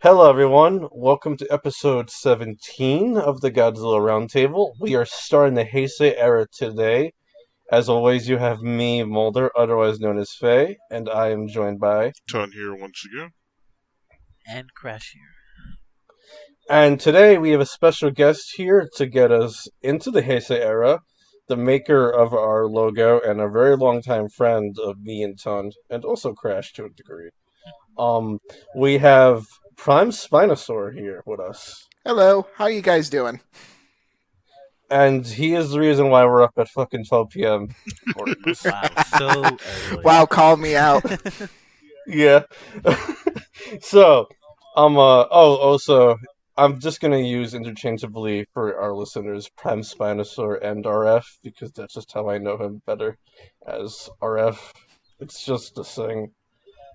Hello, everyone. Welcome to episode 17 of the Godzilla Roundtable. We are starting the Heisei era today. As always, you have me, Mulder, otherwise known as Faye, and I am joined by. Ton here once again. And Crash here. And today we have a special guest here to get us into the Heisei era, the maker of our logo and a very long-time friend of me and Ton, and also Crash to a degree. Um, we have Prime Spinosaur here with us. Hello, how you guys doing? And he is the reason why we're up at fucking 12 p.m. recording this. Wow, so early. Wow, call me out. Yeah. So, also, I'm just gonna use interchangeably for our listeners Prime Spinosaur and RF because that's just how I know him better as RF. It's just a thing.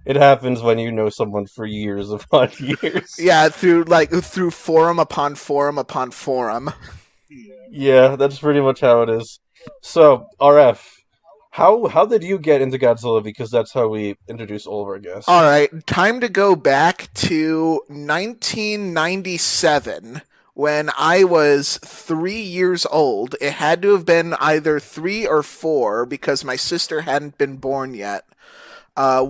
It happens when you know someone for years upon years. Yeah, through forum upon forum upon forum. Yeah, that's pretty much how it is. So, RF, how did you get into Godzilla? Because that's how we introduce all of our guests. All right, time to go back to 1997 when I was 3 years old. It had to have been either 3 or 4 because my sister hadn't been born yet.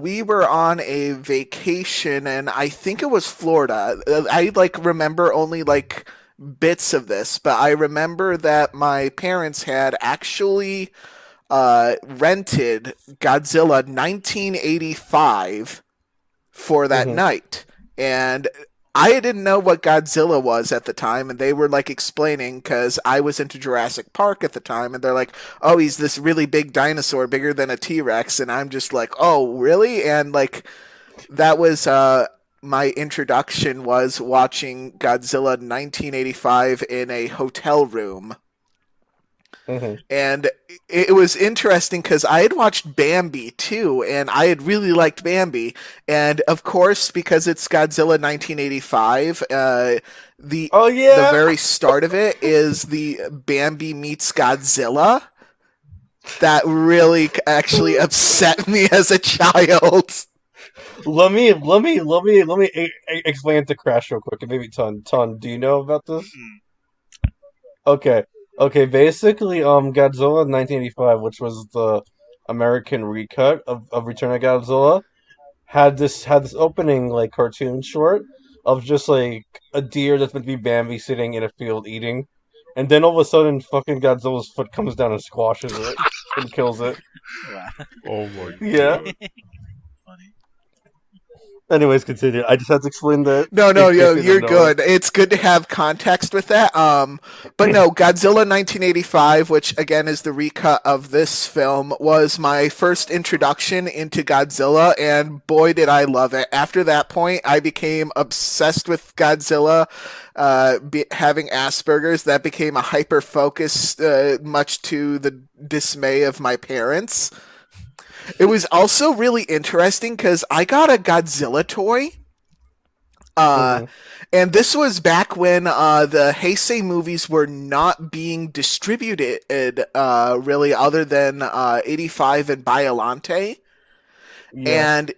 We were on a vacation, and I think it was Florida. I remember only bits of this, but I remember that my parents had actually rented Godzilla 1985 for that Mm-hmm. night, and I didn't know what Godzilla was at the time, and they were explaining because I was into Jurassic Park at the time, and they're like, "Oh, he's this really big dinosaur, bigger than a T-Rex," and I'm just like, "Oh, really?" And that was my introduction was watching Godzilla 1985 in a hotel room. Mm-hmm. And it was interesting because I had watched Bambi too, and I had really liked Bambi. And of course, because it's Godzilla 1985, Oh the yeah. very start of it is the Bambi meets Godzilla. That really actually upset me as a child. Let me explain it to Crash real quick, and maybe Ton, do you know about this? Okay, okay. Basically, Godzilla 1985, which was the American recut of Return of Godzilla, had this opening cartoon short of just a deer that's meant to be Bambi sitting in a field eating, and then all of a sudden, fucking Godzilla's foot comes down and squashes it and kills it. Wow. Oh my Yeah. god. Funny. Anyways, continue. I just had to explain that No, in no, case yo, they didn't you're know it. good. It's good to have context with that. But no, Godzilla 1985, which again is the recut of this film, was my first introduction into Godzilla, and boy, did I love it. After that point, I became obsessed with Godzilla. Having Asperger's, that became a hyper focus, much to the dismay of my parents. It was also really interesting because I got a Godzilla toy. Uh, Mm-hmm. and this was back when the Heisei movies were not being distributed really other than 85 and Biolante. Yeah. And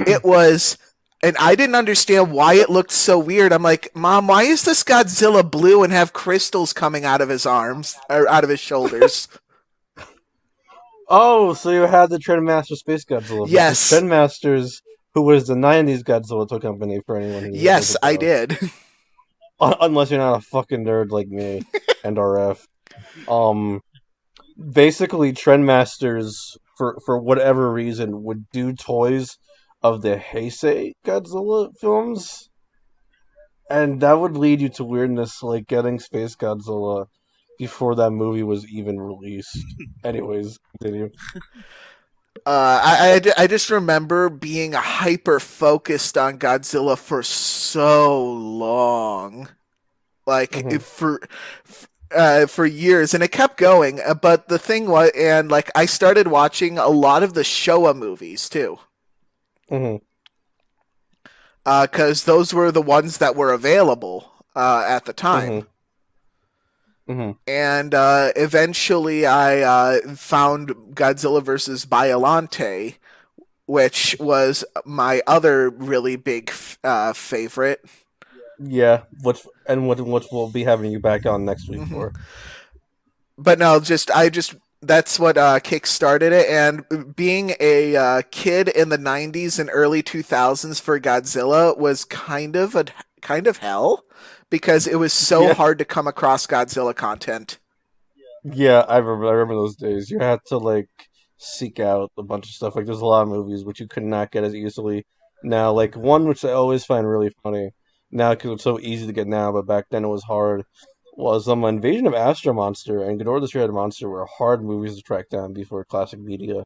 it was, and I didn't understand why it looked so weird. I'm like, Mom, why is this Godzilla blue and have crystals coming out of his arms or out of his shoulders? Oh, so you had the Trendmaster Space Godzilla because Yes, Trendmasters, who was the '90s Godzilla toy company, for anyone who yes, doesn't I know, did. unless you're not a fucking nerd like me and RF. Um, Basically, Trendmasters, for whatever reason, would do toys of the Heisei Godzilla films, and that would lead you to weirdness like getting Space Godzilla before that movie was even released. Anyways, continue. I just remember being hyper focused on Godzilla for so long, Mm-hmm. for years, and it kept going. But the thing was, and I started watching a lot of the Showa movies too, Mm-hmm. because those were the ones that were available at the time. Mm-hmm. Mm-hmm. And eventually, I found Godzilla versus Biolante, which was my other really big favorite. Yeah, which we'll be having you back on next week Mhm. for. But no, that's what kick-started it. And being a kid in the '90s and early 2000s for Godzilla was kind of hell because it was so Yeah, hard to come across Godzilla content. yeah, I remember those days. You had to like seek out a bunch of stuff. Like there's a lot of movies which you could not get as easily now. Like one which I always find really funny now because it's so easy to get now, but back then it was hard. Was Invasion of Astro Monster and Ghidorah the Three-Headed Monster were hard movies to track down before classic media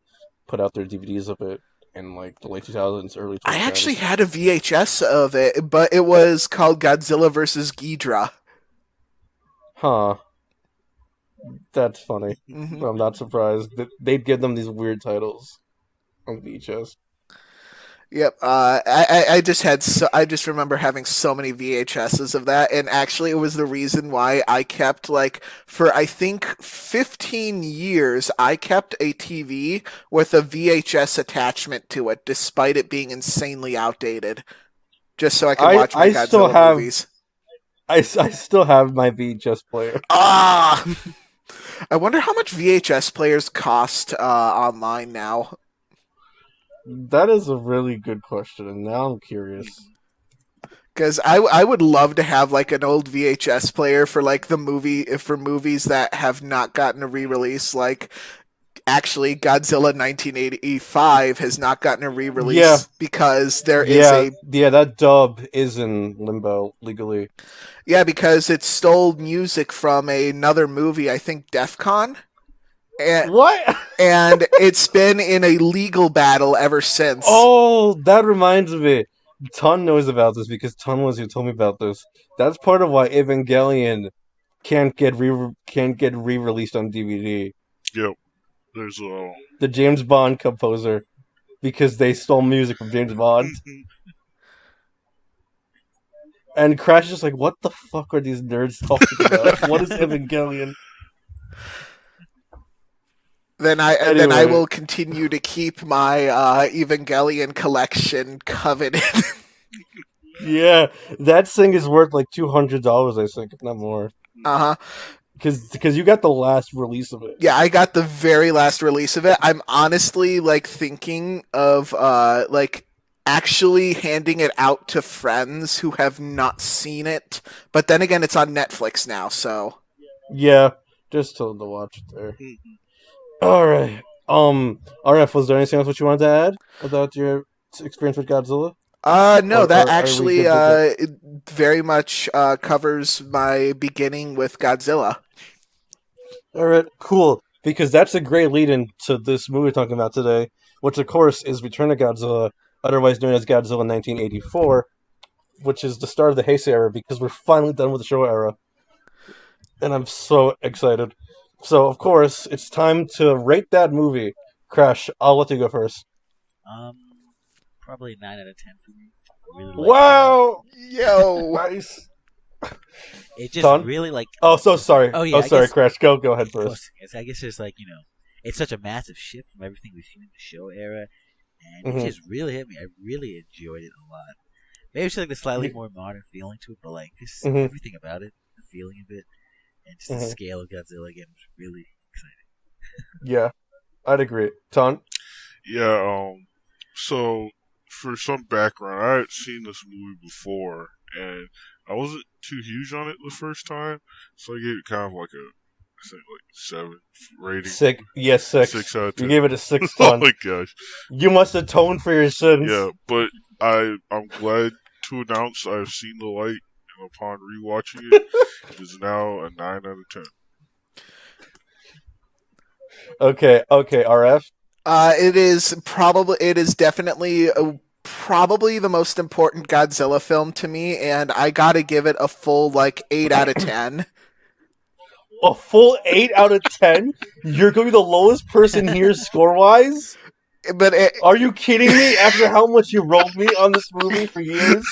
put out their DVDs of it in like the late 2000s, early I actually 2010s. had a VHS of it, but it was called Godzilla versus Ghidorah. Huh, that's funny. Hmm. I'm not surprised that they'd give them these weird titles on VHS. Yep. I just remember having so many VHSs of that, and actually, it was the reason why I kept like for I think 15 years I kept a TV with a VHS attachment to it, despite it being insanely outdated, just so I could I watch my I still Godzilla have movies. I still have my VHS player. Ah, I wonder how much VHS players cost online now. That is a really good question, and now I'm curious. Because I would love to have like an old VHS player for like for movies that have not gotten a re-release. Like actually, Godzilla 1985 has not gotten a Yeah, re-release because there is yeah, a yeah. That dub is in limbo legally. because it stole music from another movie. I think DefCon, and What? and it's been in a legal battle ever since. Oh, that reminds me. Ton knows about this because Ton was who told me about this. That's part of why Evangelion can't get re-released on DVD. Yep. There's The James Bond composer because they stole music from James Bond. And Crash is just like, what the fuck are these nerds talking about? What is Evangelion? Then I Anyway, will continue to keep my Evangelion collection coveted. yeah, that thing is worth like $200, I think, if not more. Uh huh. Because you got the last release of it. Yeah, I got the very last release of it. I'm honestly like thinking of like actually handing it out to friends who have not seen it. But then again, it's on Netflix now, so Yeah, just told them to watch it there. All right. RF, was there anything else what you wanted to add about your experience with Godzilla? no, that Are we actually good with it? it very much covers my beginning with Godzilla. All right, cool. Because that's a great lead-in to this movie we're talking about today, which of course is Return of Godzilla, otherwise known as Godzilla 1984, which is the start of the Heisei era because we're finally done with the Showa era, and I'm so excited. So of course it's time to rate that movie. Crash, I'll let you go first. Um, Probably 9 out of 10 for me. I really like. Wow, Yo. nice. It just Ton? really like. Oh, so sorry. Oh yeah, Oh, I sorry, guess. Crash. Go ahead Of first. course, I guess it's like it's such a massive shift from everything we've seen in the show era, and it Hmm. just really hit me. I really enjoyed it a lot. Maybe it's like the slightly more modern feeling to it, but like just Hmm. everything about it, the feeling of it, and just the Hmm. scale of Godzilla again was really exciting. Yeah, I'd agree. Ton? yeah. So for some background, I had seen this movie before, and I wasn't too huge on it the first time, so I gave it kind of like I think like 7 rating. Six. Yes, 6. 6 out of You 10. gave it a 6 Oh ton. my gosh. You must atone for your sins. Yeah, but I'm glad to announce I've seen the light, and upon rewatching it, it is now a 9 out of 10. Okay, RF. It is definitely probably the most important Godzilla film to me, and I gotta give it a full like 8 out of 10. A full 8 out of 10? You're going to be the lowest person here score-wise? But Are you kidding me? After how much you rolled me on this movie for years?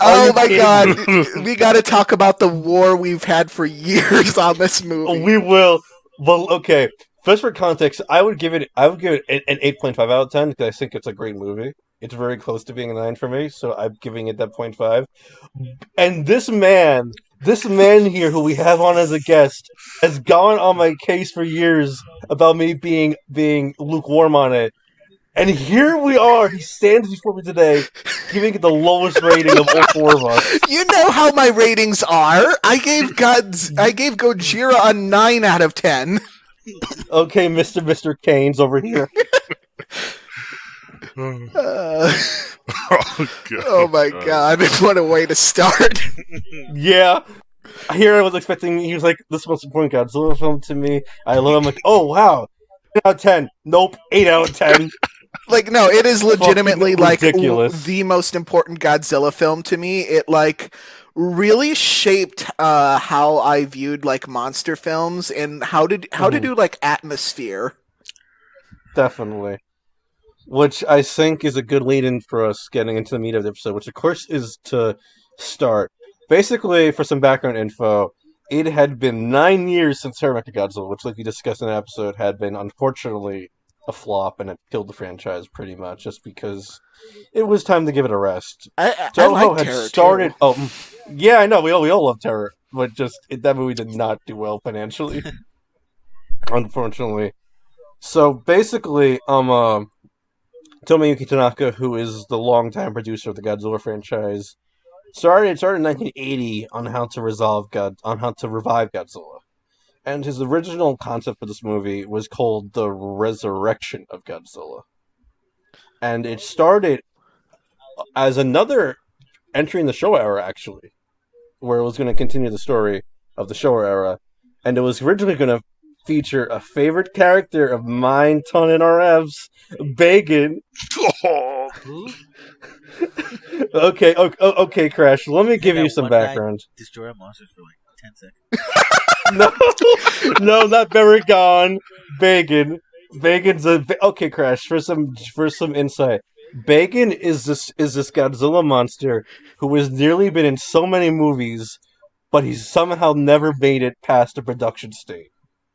Are oh you my kidding god, me? we gotta talk about the war we've had for years on this Oh, movie. we will. Well, okay. First, for context, I would give it an 8.5 out of 10 because I think it's a great movie. It's very close to being a 9 for me, so I'm giving it that 0.5. And this man here who we have on as a guest has gone on my case for years about me being lukewarm on it. And here we are, he stands before me today, giving it the lowest rating of all four of us. You know how my ratings are. I gave Gojira a 9 out of 10. Okay, Mr. Keynes over here. Oh my god, what a way to start. Yeah. Here I was expecting, he was like, this is the most important Godzilla film to me. I love him. I'm like, oh wow, 10 out of 10. Nope, 8 out of 10. Like, no, it is legitimately like ridiculous. The most important Godzilla film to me. It like really shaped how I viewed like monster films and how to do like atmosphere. Definitely. Which I think is a good lead-in for us getting into the meat of the episode, which of course is to start. Basically, for some background info, it had been 9 years since Terror Godzilla, which, like we discussed in the episode, had been unfortunately a flop, and it killed the franchise pretty much, just because it was time to give it a rest. I Toho like had Terror started. too. Oh, yeah, I know. We all love Terror, but just that movie did not do well financially, unfortunately. So basically, Tomoyuki Tanaka, who is the longtime producer of the Godzilla franchise, started in 1980 on how to revive Godzilla. And his original concept for this movie was called The Resurrection of Godzilla. And it started as another entry in the Showa era, actually, where it was going to continue the story of the Showa era. And it was originally going to feature a favorite character of mine, Ton, and RF's, Bacon. Who? Okay, Crash. Let me give you some background. Destroy monsters for like 10 seconds. No, not Baragon. Bacon. Bacon's okay. Crash, for some insight. Bacon is this Godzilla monster who has nearly been in so many movies, but he's somehow never made it past the production state.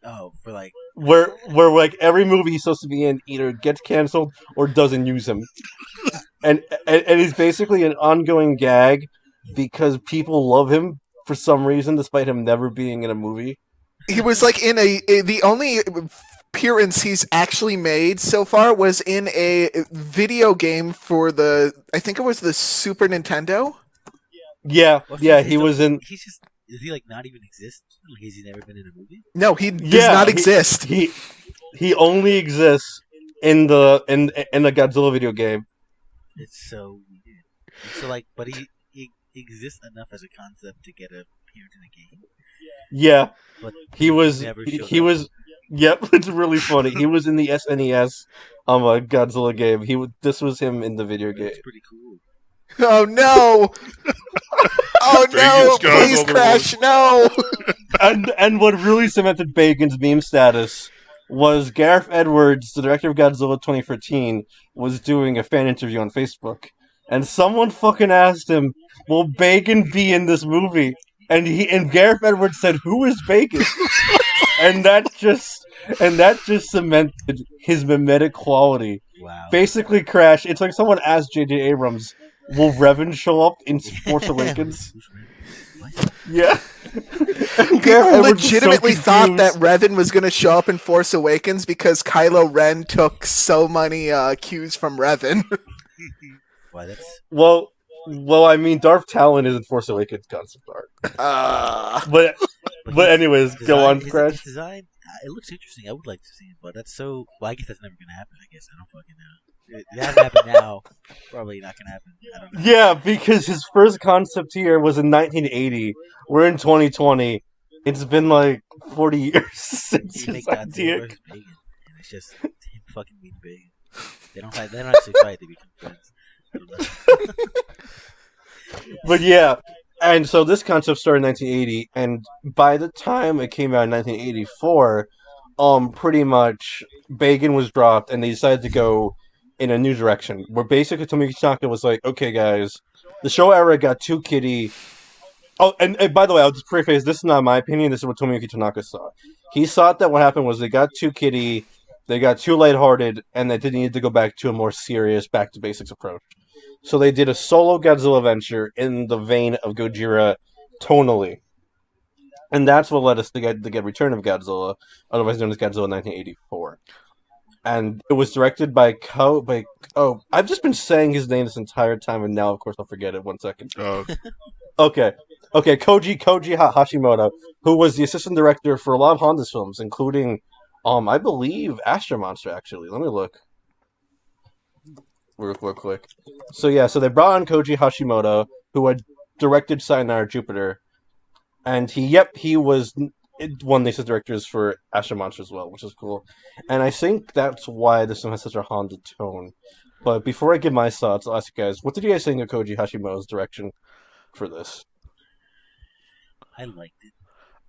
Oh, for like where like every movie he's supposed to be in either gets canceled or doesn't use him, and he's basically an ongoing gag because people love him for some reason, despite him never being in a movie. He was like in the only appearance he's actually made so far was in a video game for I think it was the Super Nintendo. Yeah, well, he was in. He's just. Does he like not even exist? Like, has he never been in a movie? No, he does not exist. He only exists in the Godzilla video game. It's so weird. So like, but he exists enough as a concept to get appeared in a game. Yeah, but he was. Was. Yep, it's really funny. He was in the SNES Godzilla game. This was him in the video game. It's pretty cool. Oh no! Oh no! Please, Crash, no! And what really cemented Bacon's meme status was Gareth Edwards, the director of Godzilla 2013, was doing a fan interview on Facebook, and someone fucking asked him, "Will Bacon be in this movie?" And Gareth Edwards said, "Who is Bacon?" and that just cemented his mimetic quality. Wow. Basically, Crash. It's like someone asked J.J. Abrams, "Will Revan show up in Force Awakens?" What? Yeah. People legitimately thought that Revan was going to show up in Force Awakens because Kylo Ren took so many cues from Revan. Why that's... Well, I mean, Darth Talon is in Force Awakens concept art. But anyways, go on, Crash. His design, it looks interesting. I would like to see it, but that's so... Well, I guess that's never going to happen, I guess. I don't fucking know. It hasn't happened now. Probably not going to happen. I don't know. Yeah, because his first concept here was in 1980. We're in 2020. It's been like 40 years since his idea. Bacon, and it's just him fucking being big. They don't actually fight. They become friends. I don't know. But yeah, and so this concept started in 1980, and by the time it came out in 1984, pretty much Bacon was dropped, and they decided to go in a new direction, where basically Tomoyuki Tanaka was like, okay guys, the show era got too kiddie, Oh, and by the way, I'll just preface. This is not my opinion. This is what Tomiyuki Tanaka saw. He thought that what happened was they got too kiddie, they got too lighthearted, and they didn't need to go back to a more serious, back to basics approach. So they did a solo Godzilla venture in the vein of Gojira, tonally, and that's what led us to get Return of Godzilla, otherwise known as Godzilla 1984. And it was directed by I've just been saying his name this entire time, and now of course I'll forget it. 1 second. Okay, Koji Hashimoto, who was the assistant director for a lot of Honda's films, including, I believe Astro Monster. Actually, let me look real quick. So they brought on Koji Hashimoto, who had directed Sayonara Jupiter, and he was one of the assistant directors for Astro Monster as well, which is cool. And I think that's why this one has such a Honda tone. But before I give my thoughts, I'll ask you guys, what did you guys think of Koji Hashimoto's direction for this? I liked it.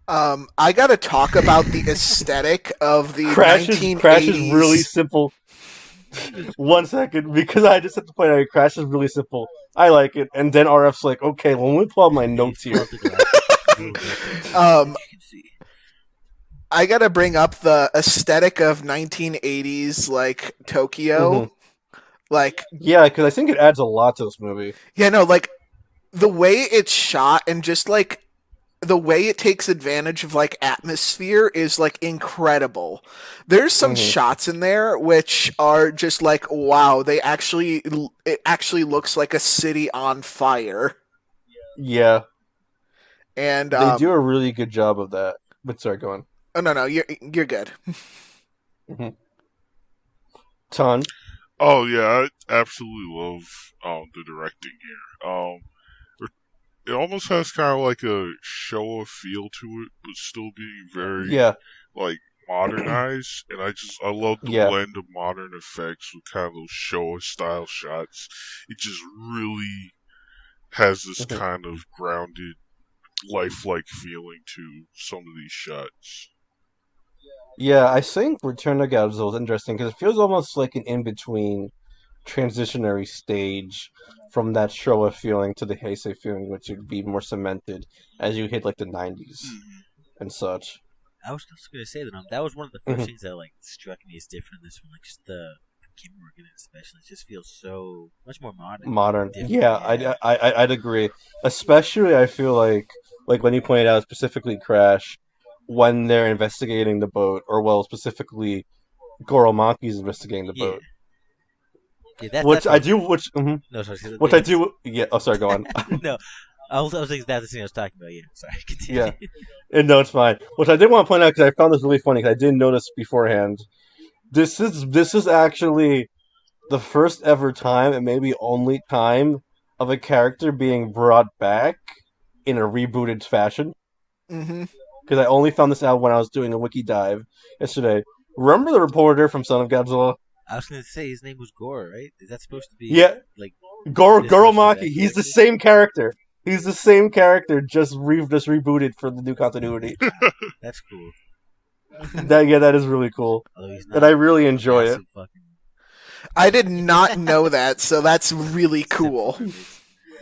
I gotta talk about the aesthetic of the Crash 1980s. Crash is really simple. 1 second, because I just have to point out Crash is really simple. I like it, and then RF's like, okay, well, let me pull out my notes here. I gotta bring up the aesthetic of 1980s, like Tokyo. Mm-hmm. Like, yeah, because I think it adds a lot to this movie. Yeah, no, like the way it's shot and just like the way it takes advantage of like atmosphere is like incredible. There's some shots in there which are just like, wow, it actually looks like a city on fire. Yeah. And they do a really good job of that. But sorry, go on. Oh no, you're good. Mm-hmm. Ton. Oh yeah, I absolutely love the directing here. It almost has kind of like a Showa feel to it, but still being very like modernized. And I love the blend of modern effects with kind of those Showa style shots. It just really has this kind of grounded, lifelike feeling to some of these shots. Yeah, I think Return of Godzilla is interesting because it feels almost like an in-between transitionary stage from that Showa feeling to the Heisei feeling, which would be more cemented as you hit like the 90s and such. I was just going to say that was one of the first things that like struck me as different in this one, like just the camera work in it especially. It just feels so much more modern. Yeah. I'd agree. Especially I feel like when you pointed out specifically Crash, when they're investigating the boat, or specifically Goro Maki's investigating the boat. Yeah, no, sorry. Which I do. Yeah. Oh, sorry. Go on. No, I was thinking that's the thing I was talking about. Yeah, sorry. Continue. Yeah. And no, it's fine. Which I did want to point out because I found this really funny because I didn't notice beforehand. This is actually the first ever time, and maybe only time, of a character being brought back in a rebooted fashion. Because I only found this out when I was doing a wiki dive yesterday. Remember the reporter from Son of Godzilla? I was going to say his name was Gore, right? Is that supposed to be like Goro Maki? He's the same character. He's the same character, just rebooted for the new continuity. That's cool. That is really cool, and I really enjoy it. I did not know that, so that's really cool.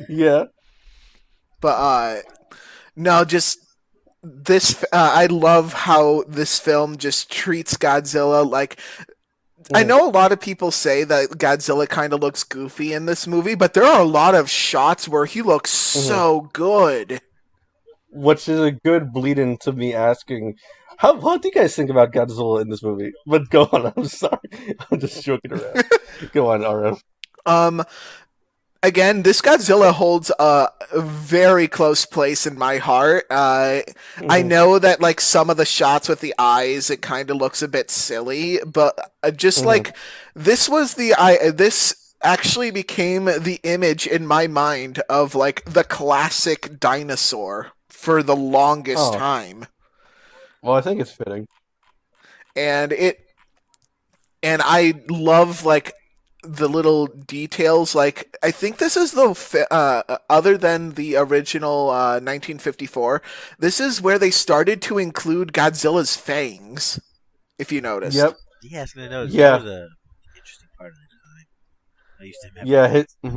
Yeah, but no, just this. I love how this film just treats Godzilla like. I know a lot of people say that Godzilla kind of looks goofy in this movie, but there are a lot of shots where he looks so good. Which is a good bleed into me asking, how do you guys think about Godzilla in this movie? But go on, I'm sorry. I'm just joking around. Go on, RM. Again, this Godzilla holds a very close place in my heart. I know that like some of the shots with the eyes, it kind of looks a bit silly, but just like this actually became the image in my mind of like the classic dinosaur for the longest time. Well, I think it's fitting, and I love like the little details. Like I think this is the other than the original 1954, this is where they started to include Godzilla's fangs, if you noticed. Yep. Yeah, I was gonna notice. Yeah. That was an interesting part of the design. I used to have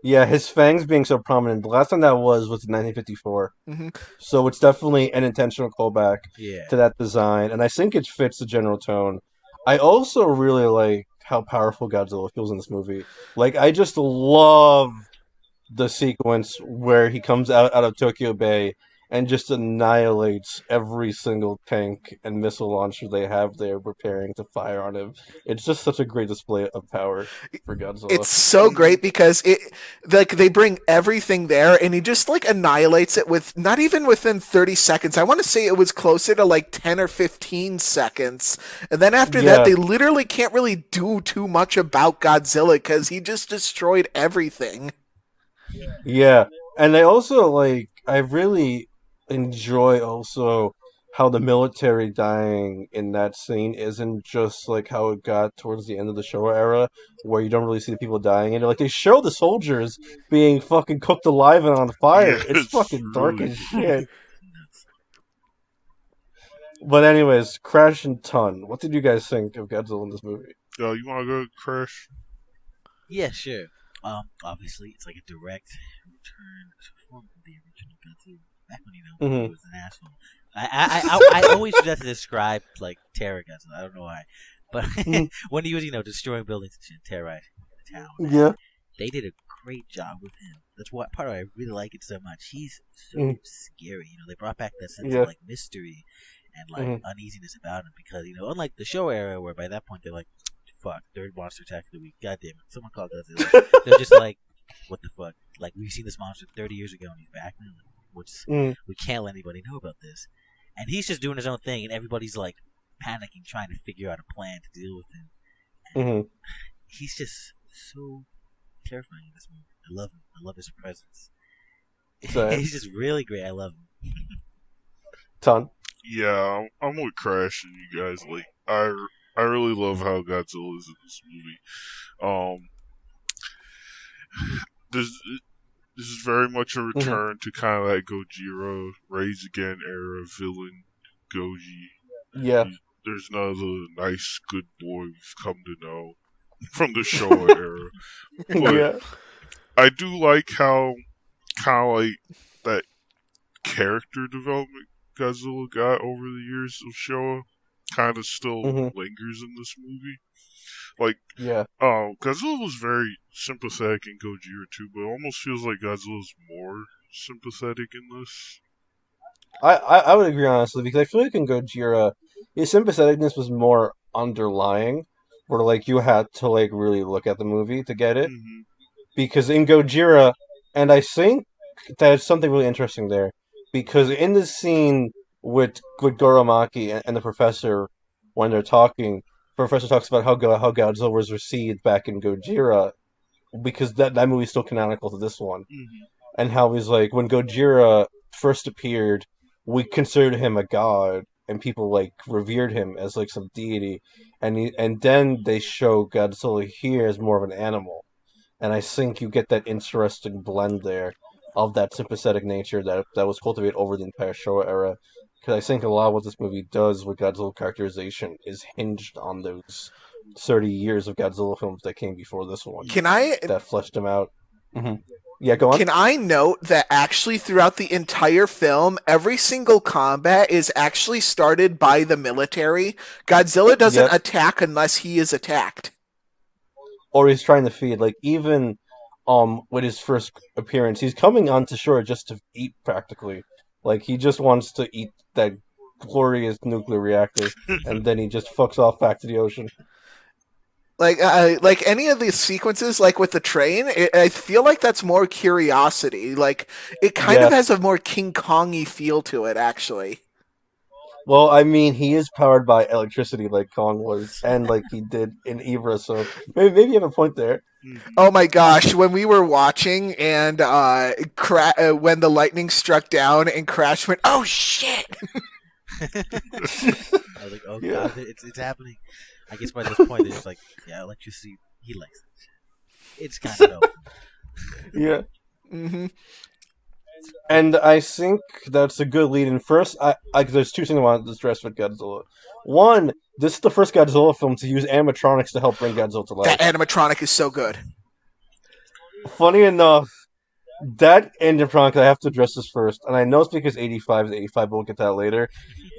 Yeah, his fangs being so prominent. The last time that was in 1954. Hmm. So it's definitely an intentional callback Yeah. to that design, and I think it fits the general tone. I also really like how powerful Godzilla feels in this movie. Like, I just love the sequence where he comes out of Tokyo Bay and just annihilates every single tank and missile launcher they have there preparing to fire on him. It's just such a great display of power for Godzilla. It's so Hmm. great because it like they bring everything there and he just like annihilates it with not even within 30 seconds. I want to say it was closer to like 10 or 15 seconds. And then after that Yeah, they literally can't really do too much about Godzilla cuz he just destroyed everything. yeah. And I really enjoy also how the military dying in that scene isn't just like how it got towards the end of the Showa era, where you don't really see the people dying. And like they show the soldiers being fucking cooked alive and on Yeah, fire. It's it's fucking dark really as brutal. shit. But anyways, Crash and Ton. What did you guys think of Godzilla in this movie? You want to go Crash? Yeah, sure. Obviously, it's like a direct return to form from the original Godzilla. Back when he Hmm. was an asshole. I always use that to describe like terror Godzilla. I don't know why, but when he was destroying buildings and shit, terrorizing the town, and Yeah. they did a great job with him. That's what part of I really like it so much. He's so Mm. scary. They brought back that sense of Yeah. like mystery and like Hmm. uneasiness about him because unlike the show era where by that point they're like, fuck, third monster attack of the week. God damn it, someone called Godzilla. They're just like, what the fuck? Like we've seen this monster 30 years ago and he's back now. Like, Mm. we can't let anybody know about this. And he's just doing his own thing, and everybody's like panicking, trying to figure out a plan to deal with him. And Hmm. he's just so terrifying in this movie. I love him. I love his presence. Same. He's just really great. I love him. Ton. Yeah, I'm with Crash and you guys. Like, I really love how Godzilla is in this movie. Um, this this is very much a Hmm. return to kind of that Gojira Raise Again era villain Goji. Yeah. There's none of the nice good boy we've come to know from the Showa era. But Yeah. I do like how kind of like that character development Godzilla got over the years of Showa kind of still Hmm. lingers in this movie. Like, Yeah. Godzilla was very sympathetic in Gojira too, but it almost feels like Godzilla's more sympathetic in this. I would agree honestly because I feel like in Gojira, his sympatheticness was more underlying, where like you had to like really look at the movie to get it. Hmm. Because in Gojira, and I think there's something really interesting there, because in the scene with Goromaki and the professor when they're talking, the professor talks about how Godzilla was received back in Gojira because that movie's still canonical to this one, Hmm. and how he's like when Gojira first appeared, we considered him a god, and people like revered him as like some deity, and then they show Godzilla here as more of an animal, and I think you get that interesting blend there of that sympathetic nature that was cultivated over the entire Showa era. Because I think a lot of what this movie does with Godzilla characterization is hinged on those 30 years of Godzilla films that came before this one Can I that fleshed him out. Hmm. Yeah, go on. Can I note that actually throughout the entire film, every single combat is actually started by the military? Godzilla doesn't Yep. attack unless he is attacked. Or he's trying to feed. Like even with his first appearance, he's coming onto shore just to eat practically. Like he just wants to eat that glorious nuclear reactor, and then he just fucks off back to the ocean. Like any of these sequences, like with the train, I feel like that's more curiosity. Like it kind of Yeah. has a more King Kong-y feel to it, actually. Well, I mean, he is powered by electricity like Kong was, and like he did in Ibra, so maybe you have a point there. Hmm. Oh my gosh, when we were watching and when the lightning struck down and Crash went, "Oh shit!" I was like, oh Yeah. god, it's happening. I guess by this point they're just like, yeah, electricity. He likes it. It's kind of dope. Yeah. Hmm. And I think that's a good lead in. First, there's two things I want to stress with Godzilla. One, this is the first Godzilla film to use animatronics to help bring Godzilla to That life. animatronic is so good. Funny enough, that animatronic, I have to address this first, and I know it's because 85 is 85, but we'll get to that later.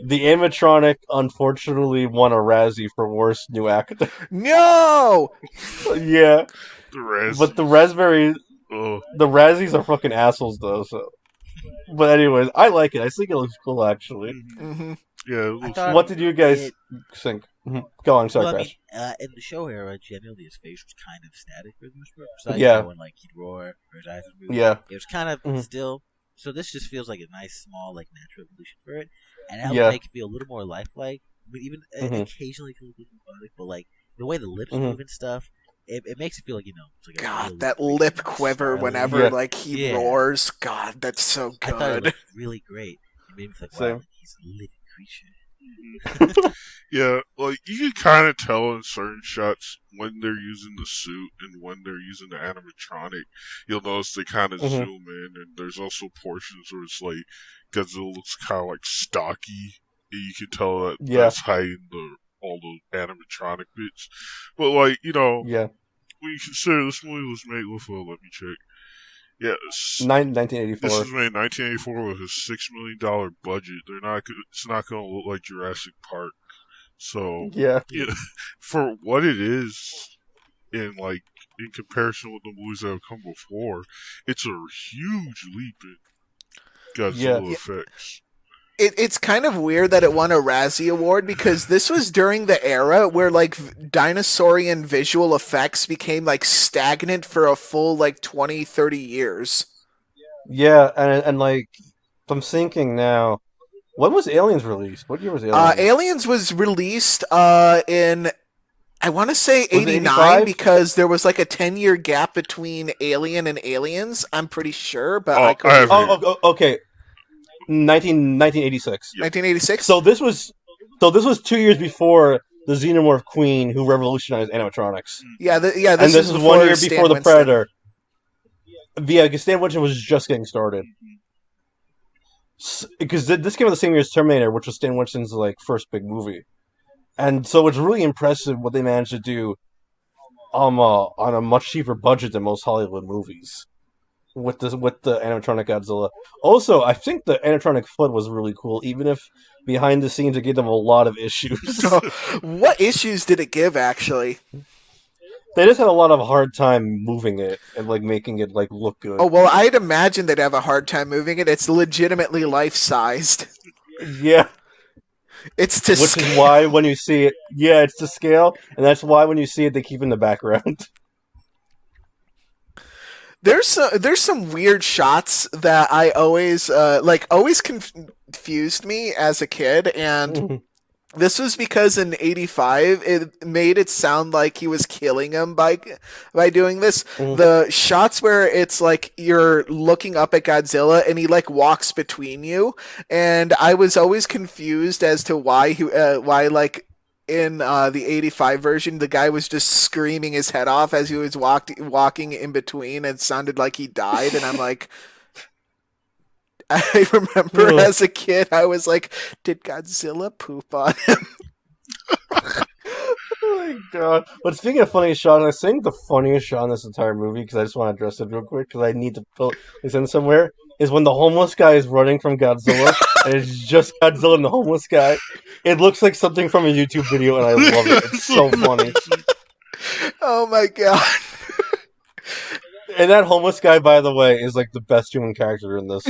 The animatronic, unfortunately, won a Razzie for Worst New Actor. No! Yeah, The Razzies. but the Raspberry, Oh, the Razzies are fucking assholes, though, so. But anyways, I like it. I think it looks cool, actually. Mm-hmm. yeah. It I looks thought What did you guys it- think? Go on, sorry, Well, I Crash. mean, in the show era, generally his face was kind of static for the most part. Besides, Yeah. when like he'd roar or his eyes would move, Yeah. it was kind of Mhm. still. So this just feels like a nice, small, like natural evolution for it, and it Yeah. helps make it feel a little more lifelike. But even Mhm. occasionally, it can look robotic, but like the way the lips Mhm. move and stuff, it makes it feel like it's like a God, real that reflection lip of quiver Starlight. whenever Yeah. like he Yeah. roars. God, that's so I thought it good. looked really great. It made me think, Same. wow, like he's a living creature. Yeah, like you can kind of tell in certain shots when they're using the suit and when they're using the animatronic. You'll notice they kind of Mhm. zoom in, and there's also portions where it's like Godzilla looks kind of like stocky. And you can tell that Yeah. that's hiding all the animatronic bits. But like Yeah. when you consider this movie was made with let me check. Yeah, this 1984. was made in 1984 with a $6 million budget. It's not going to look like Jurassic Park. So Yeah. for what it is, in comparison with the movies that have come before, it's a huge leap in Godzilla Yeah. effects. It's kind of weird that it won a Razzie Award because this was during the era where like dinosaurian visual effects became like stagnant for a full like 20, 30 years. Yeah, and like, I'm thinking now, when was Aliens released? What year was Aliens? Aliens was released in I want to say Was it 89 85? because there was like a 10-year gap between Alien and Aliens. I'm pretty sure, but Oh, I could I have Oh, okay. 1986. 1986. So this was 2 years before the Xenomorph Queen, who revolutionized animatronics. Yeah, this And this is 1 year Stan before the Winston. Predator. Yeah, because Stan Winston was just getting started. Because this came out the same year as Terminator, which was Stan Winston's like first big movie, and so it's really impressive what they managed to do, on a much cheaper budget than most Hollywood movies, with the animatronic Godzilla. Also, I think the animatronic foot was really cool, even if behind the scenes it gave them a lot of issues. What issues did it give actually? They just had a lot of hard time moving it and like making it like look good. Oh, well, I'd imagine they'd have a hard time moving it. It's legitimately life-sized. Yeah. It's to Which scale. is why when you see it, yeah, it's to scale, and that's why when you see it, they keep in the background. There's some weird shots that I always confused me as a kid, and this was because in '85 it made it sound like he was killing him by doing this. The shots where it's like you're looking up at Godzilla and he like walks between you, and I was always confused as to why like in the '85 version the guy was just screaming his head off as he was walking in between, and it sounded like he died, and I'm like. I remember as a kid, I was like, did Godzilla poop on him? Oh my god. But speaking of funniest shot, I think the funniest shot in this entire movie, because I just want to address it real quick, because I need to put this in somewhere, is when the homeless guy is running from Godzilla, and it's just Godzilla and the homeless guy. It looks like something from a YouTube video, and I love it. It's so funny. Oh my god. And that homeless guy, by the way, is like the best human character in this.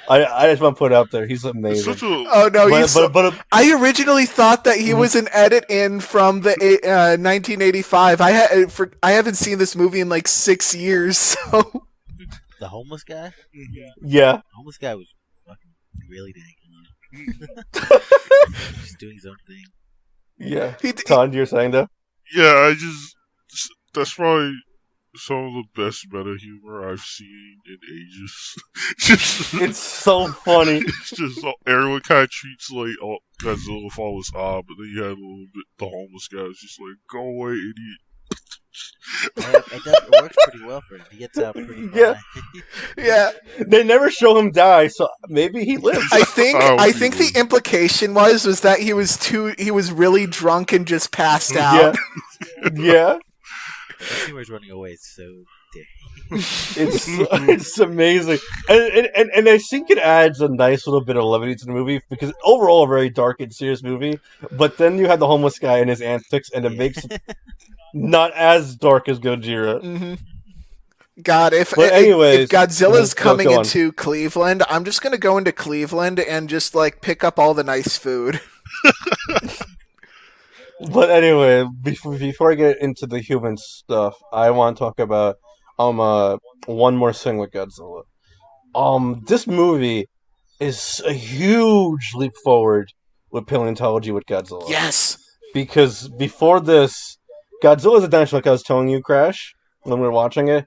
I just want to put it out there. He's amazing. Oh no, But I originally thought that he was an edit in from the 1985. I haven't seen this movie in like 6 years. So The homeless guy? yeah. The homeless guy was fucking really dang Just doing his own thing. Yeah. Ton, you're saying that? Yeah, that's probably some of the best meta humor I've seen in ages. It's so funny. It's just everyone kind of treats like Godzilla with all this awe, but then you have a little bit the homeless guy is just like, go away, idiot. It works pretty well for him. He gets out pretty far. Yeah. yeah, They never show him die, so maybe he lives. I think Oh, the implication was that he was really drunk and just passed out. Yeah. Yeah. That humor's running away so It's amazing, and I think it adds a nice little bit of levity to the movie because overall a very dark and serious movie. But then you have the homeless guy and his antics, and it makes it not as dark as Gojira. Mm-hmm. God, But if anyways, Godzilla's coming go on. into Cleveland, I'm just gonna go into Cleveland and just like pick up all the nice food. But anyway, before I get into the human stuff, I want to talk about one more thing with Godzilla. This movie is a huge leap forward with paleontology with Godzilla. Yes. Because before this, Godzilla's Adventure, like I was telling you, Crash, when we were watching it,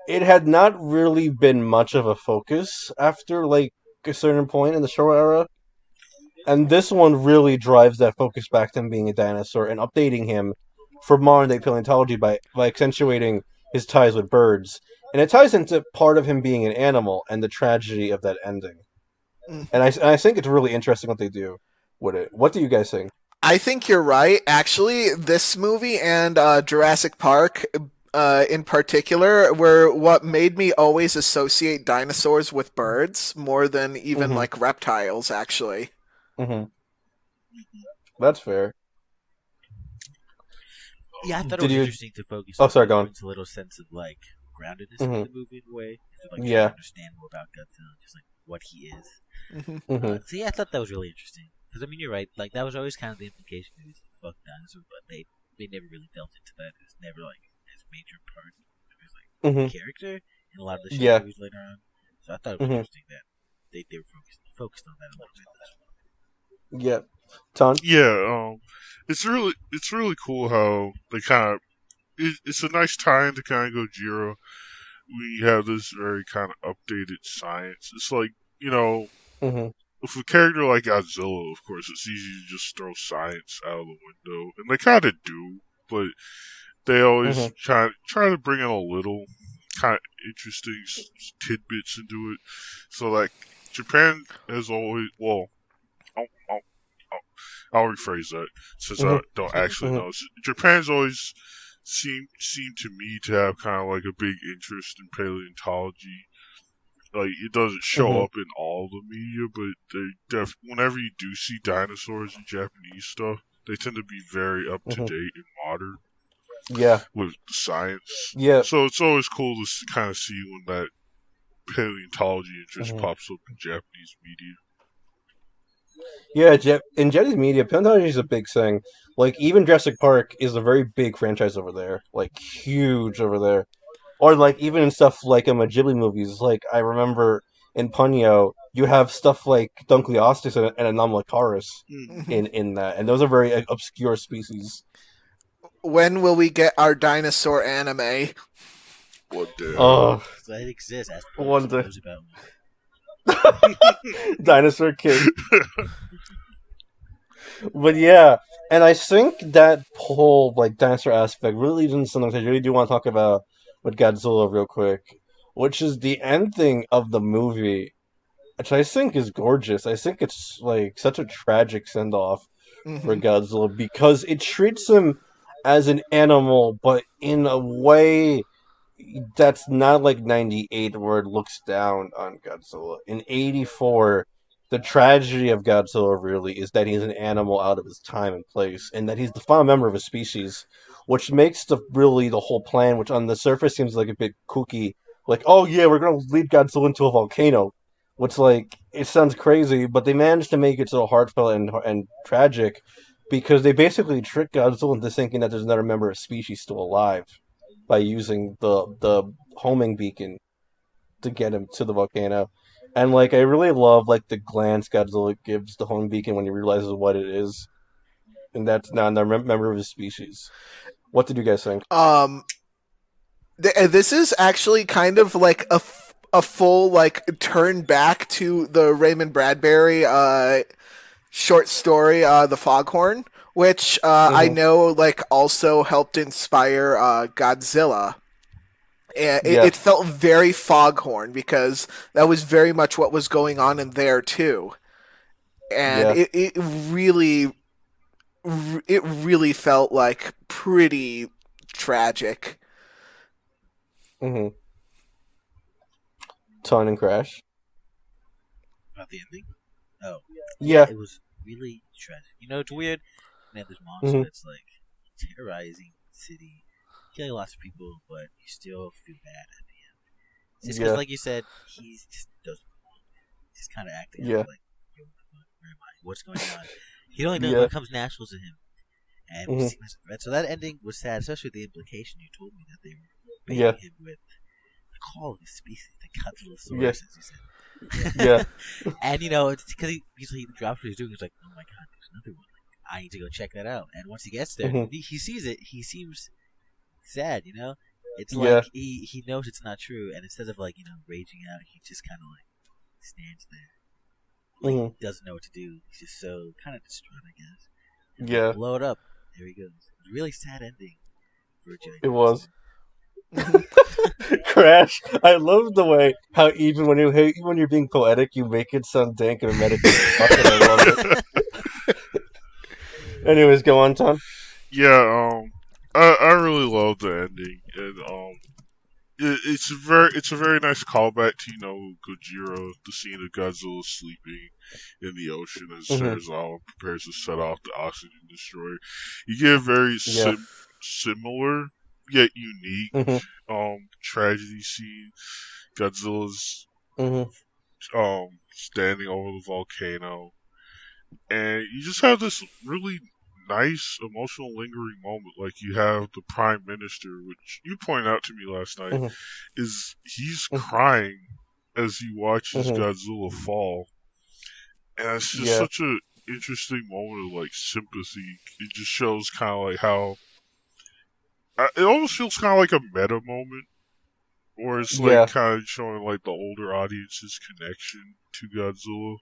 it had not really been much of a focus after like a certain point in the Showa era. And this one really drives that focus back to him being a dinosaur and updating him for modern day paleontology by accentuating his ties with birds. And it ties into part of him being an animal and the tragedy of that ending. And I think it's really interesting what they do with it. What do you guys think? I think you're right. Actually, this movie and Jurassic Park, in particular, were what made me always associate dinosaurs with birds more than even like reptiles. Actually. Mm-hmm. That's fair. Yeah, I thought it was interesting to focus. Oh, sorry, go on. It's a little sense of like groundedness in the movie in a way, to like yeah, understand more about Godzilla, just like what he is. Mm-hmm. So yeah, I thought that was really interesting because I mean you're right. Like that was always kind of the implication. It was fuck dinosaur, but they never really delved into that. It was never like his major part of his like character in a lot of the show movies later on. So I thought it was interesting that they were focused on that a little bit. Yeah, Ton. Yeah, it's really cool how they kind of it's a nice tie-in to kind of Gojira. We have this very kind of updated science. It's like with a character like Godzilla, of course, it's easy to just throw science out of the window, and they kind of do, but they always try to bring in a little kind of interesting tidbits into it. So like Japan has always I'll rephrase that since I don't actually know. Japan's always seemed to me to have kind of like a big interest in paleontology. Like it doesn't show up in all the media, but whenever you do see dinosaurs in Japanese stuff, they tend to be very up to date and modern. Yeah, with science. Yeah, so it's always cool to kind of see when that paleontology interest pops up in Japanese media. Yeah, in Japanese media, paleontology is a big thing. Like, even Jurassic Park is a very big franchise over there. Like, huge over there. Or, like, even in stuff like Ghibli movies. Like, I remember in Punyo, you have stuff like Dunkleosteus and Anomalocaris in that. And those are very obscure species. When will we get our dinosaur anime? One day. That exists. One day. About me. Dinosaur King. But yeah, and I think that whole like dinosaur aspect really leads into something I really do want to talk about with Godzilla real quick, which is the ending of the movie, which I think is gorgeous. I think it's like such a tragic send off for Godzilla because it treats him as an animal, but in a way that's not like 98 where it looks down on Godzilla. In 84, the tragedy of Godzilla really is that he's an animal out of his time and place, and that he's the final member of a species, which makes the whole plan, which on the surface seems like a bit kooky, like, oh yeah, we're gonna lead Godzilla into a volcano, which like it sounds crazy, but they managed to make it so heartfelt and tragic because they basically trick Godzilla into thinking that there's another member of species still alive by using the homing beacon to get him to the volcano. And like I really love like the glance Godzilla gives the homing beacon when he realizes what it is, and that's not another member of his species. What did you guys think? This is actually kind of like a full like turn back to the Raymond Bradbury short story, The Foghorn, which I know like also helped inspire Godzilla. And it felt very Foghorn because that was very much what was going on in there too, and it really felt like pretty tragic. Ton and Crash. About the ending? Oh. Yeah. It was really tragic. It's weird. Man, this monster that's like terrorizing the city, killing lots of people, but you still feel bad at the end. Just because, like you said, he just doesn't belong. He's kind of acting like, yo, what the fuck? Where am I? What's going on? He only knows what comes natural to him. And we see him as a threat. So that ending was sad, especially the implication you told me that they were baiting him with the call of his species, the Godzilla, as you said. And it's because he drops what he's doing. He's like, oh my god, there's another one. Like, I need to go check that out. And once he gets there, he sees it. He seems sad. It's like he knows it's not true, and instead of raging out, he just kind of like stands there, like doesn't know what to do. He's just so kind of distraught, I guess. And blow it up. There he goes. Really sad ending for a giant. It was. Crash. I love the way how even when you're being poetic, you make it sound dank and meditative. I love it. Anyways, go on, Tom. Yeah, I really love the ending, and it's a very nice callback to Gojira, the scene of Godzilla sleeping in the ocean as Serizawa prepares to set off the oxygen destroyer. You get a very similar yet unique tragedy scene. Godzilla's standing over the volcano, and you just have this really nice emotional lingering moment. Like, you have the Prime Minister, which you pointed out to me last night, he's crying as he watches Godzilla fall, and it's just such a interesting moment of sympathy. It just shows kind of like how it almost feels kind of like a meta moment, or it's kind of showing the older audience's connection to Godzilla.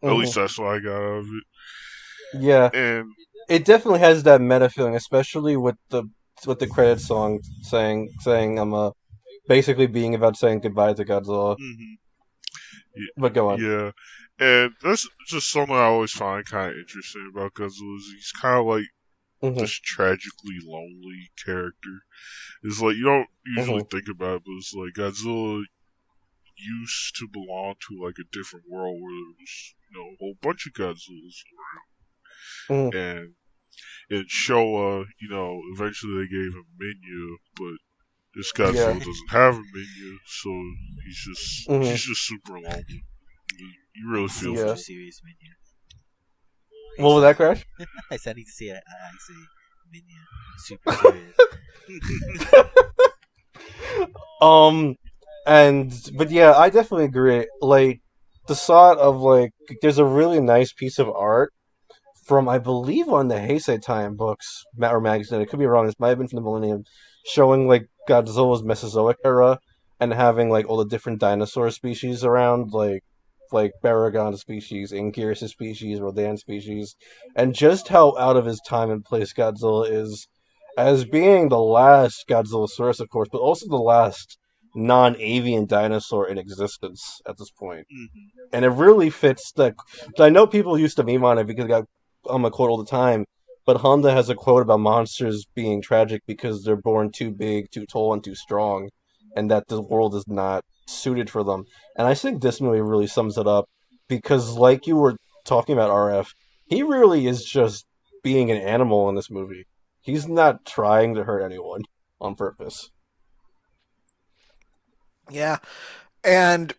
At least that's what I got out of it. Yeah, and it definitely has that meta feeling, especially with the credit song saying I'm basically being about saying goodbye to Godzilla. But go on. Yeah, and that's just something I always find kind of interesting about Godzilla. He's kind of like this tragically lonely character. It's like you don't usually think about it, but it's like Godzilla used to belong to a different world where there was a whole bunch of Godzillas around. And in Showa, eventually they gave him Minya, but this Godzilla doesn't have a Minya, so he's just super lonely. You really feel for him. Serious Minya. What was that, Crash? I said I need to see it. I say Minya. Super serious. But yeah, I definitely agree. The thought of there's a really nice piece of art from, I believe, on the Heisei Time books or magazine. It could be wrong. This might have been from the Millennium, showing Godzilla's Mesozoic era and having all the different dinosaur species around, like Baragon species, Anguirus species, Rodan species, and just how out of his time and place Godzilla is, as being the last Godzillasaurus, of course, but also the last non-avian dinosaur in existence at this point. And it really fits that. I know people used to meme on it because it got on my quote all the time, but Honda has a quote about monsters being tragic because they're born too big, too tall, and too strong, and that the world is not suited for them. And I think this movie really sums it up, because like you were talking about, RF, he really is just being an animal in this movie. He's not trying to hurt anyone on purpose. Yeah, and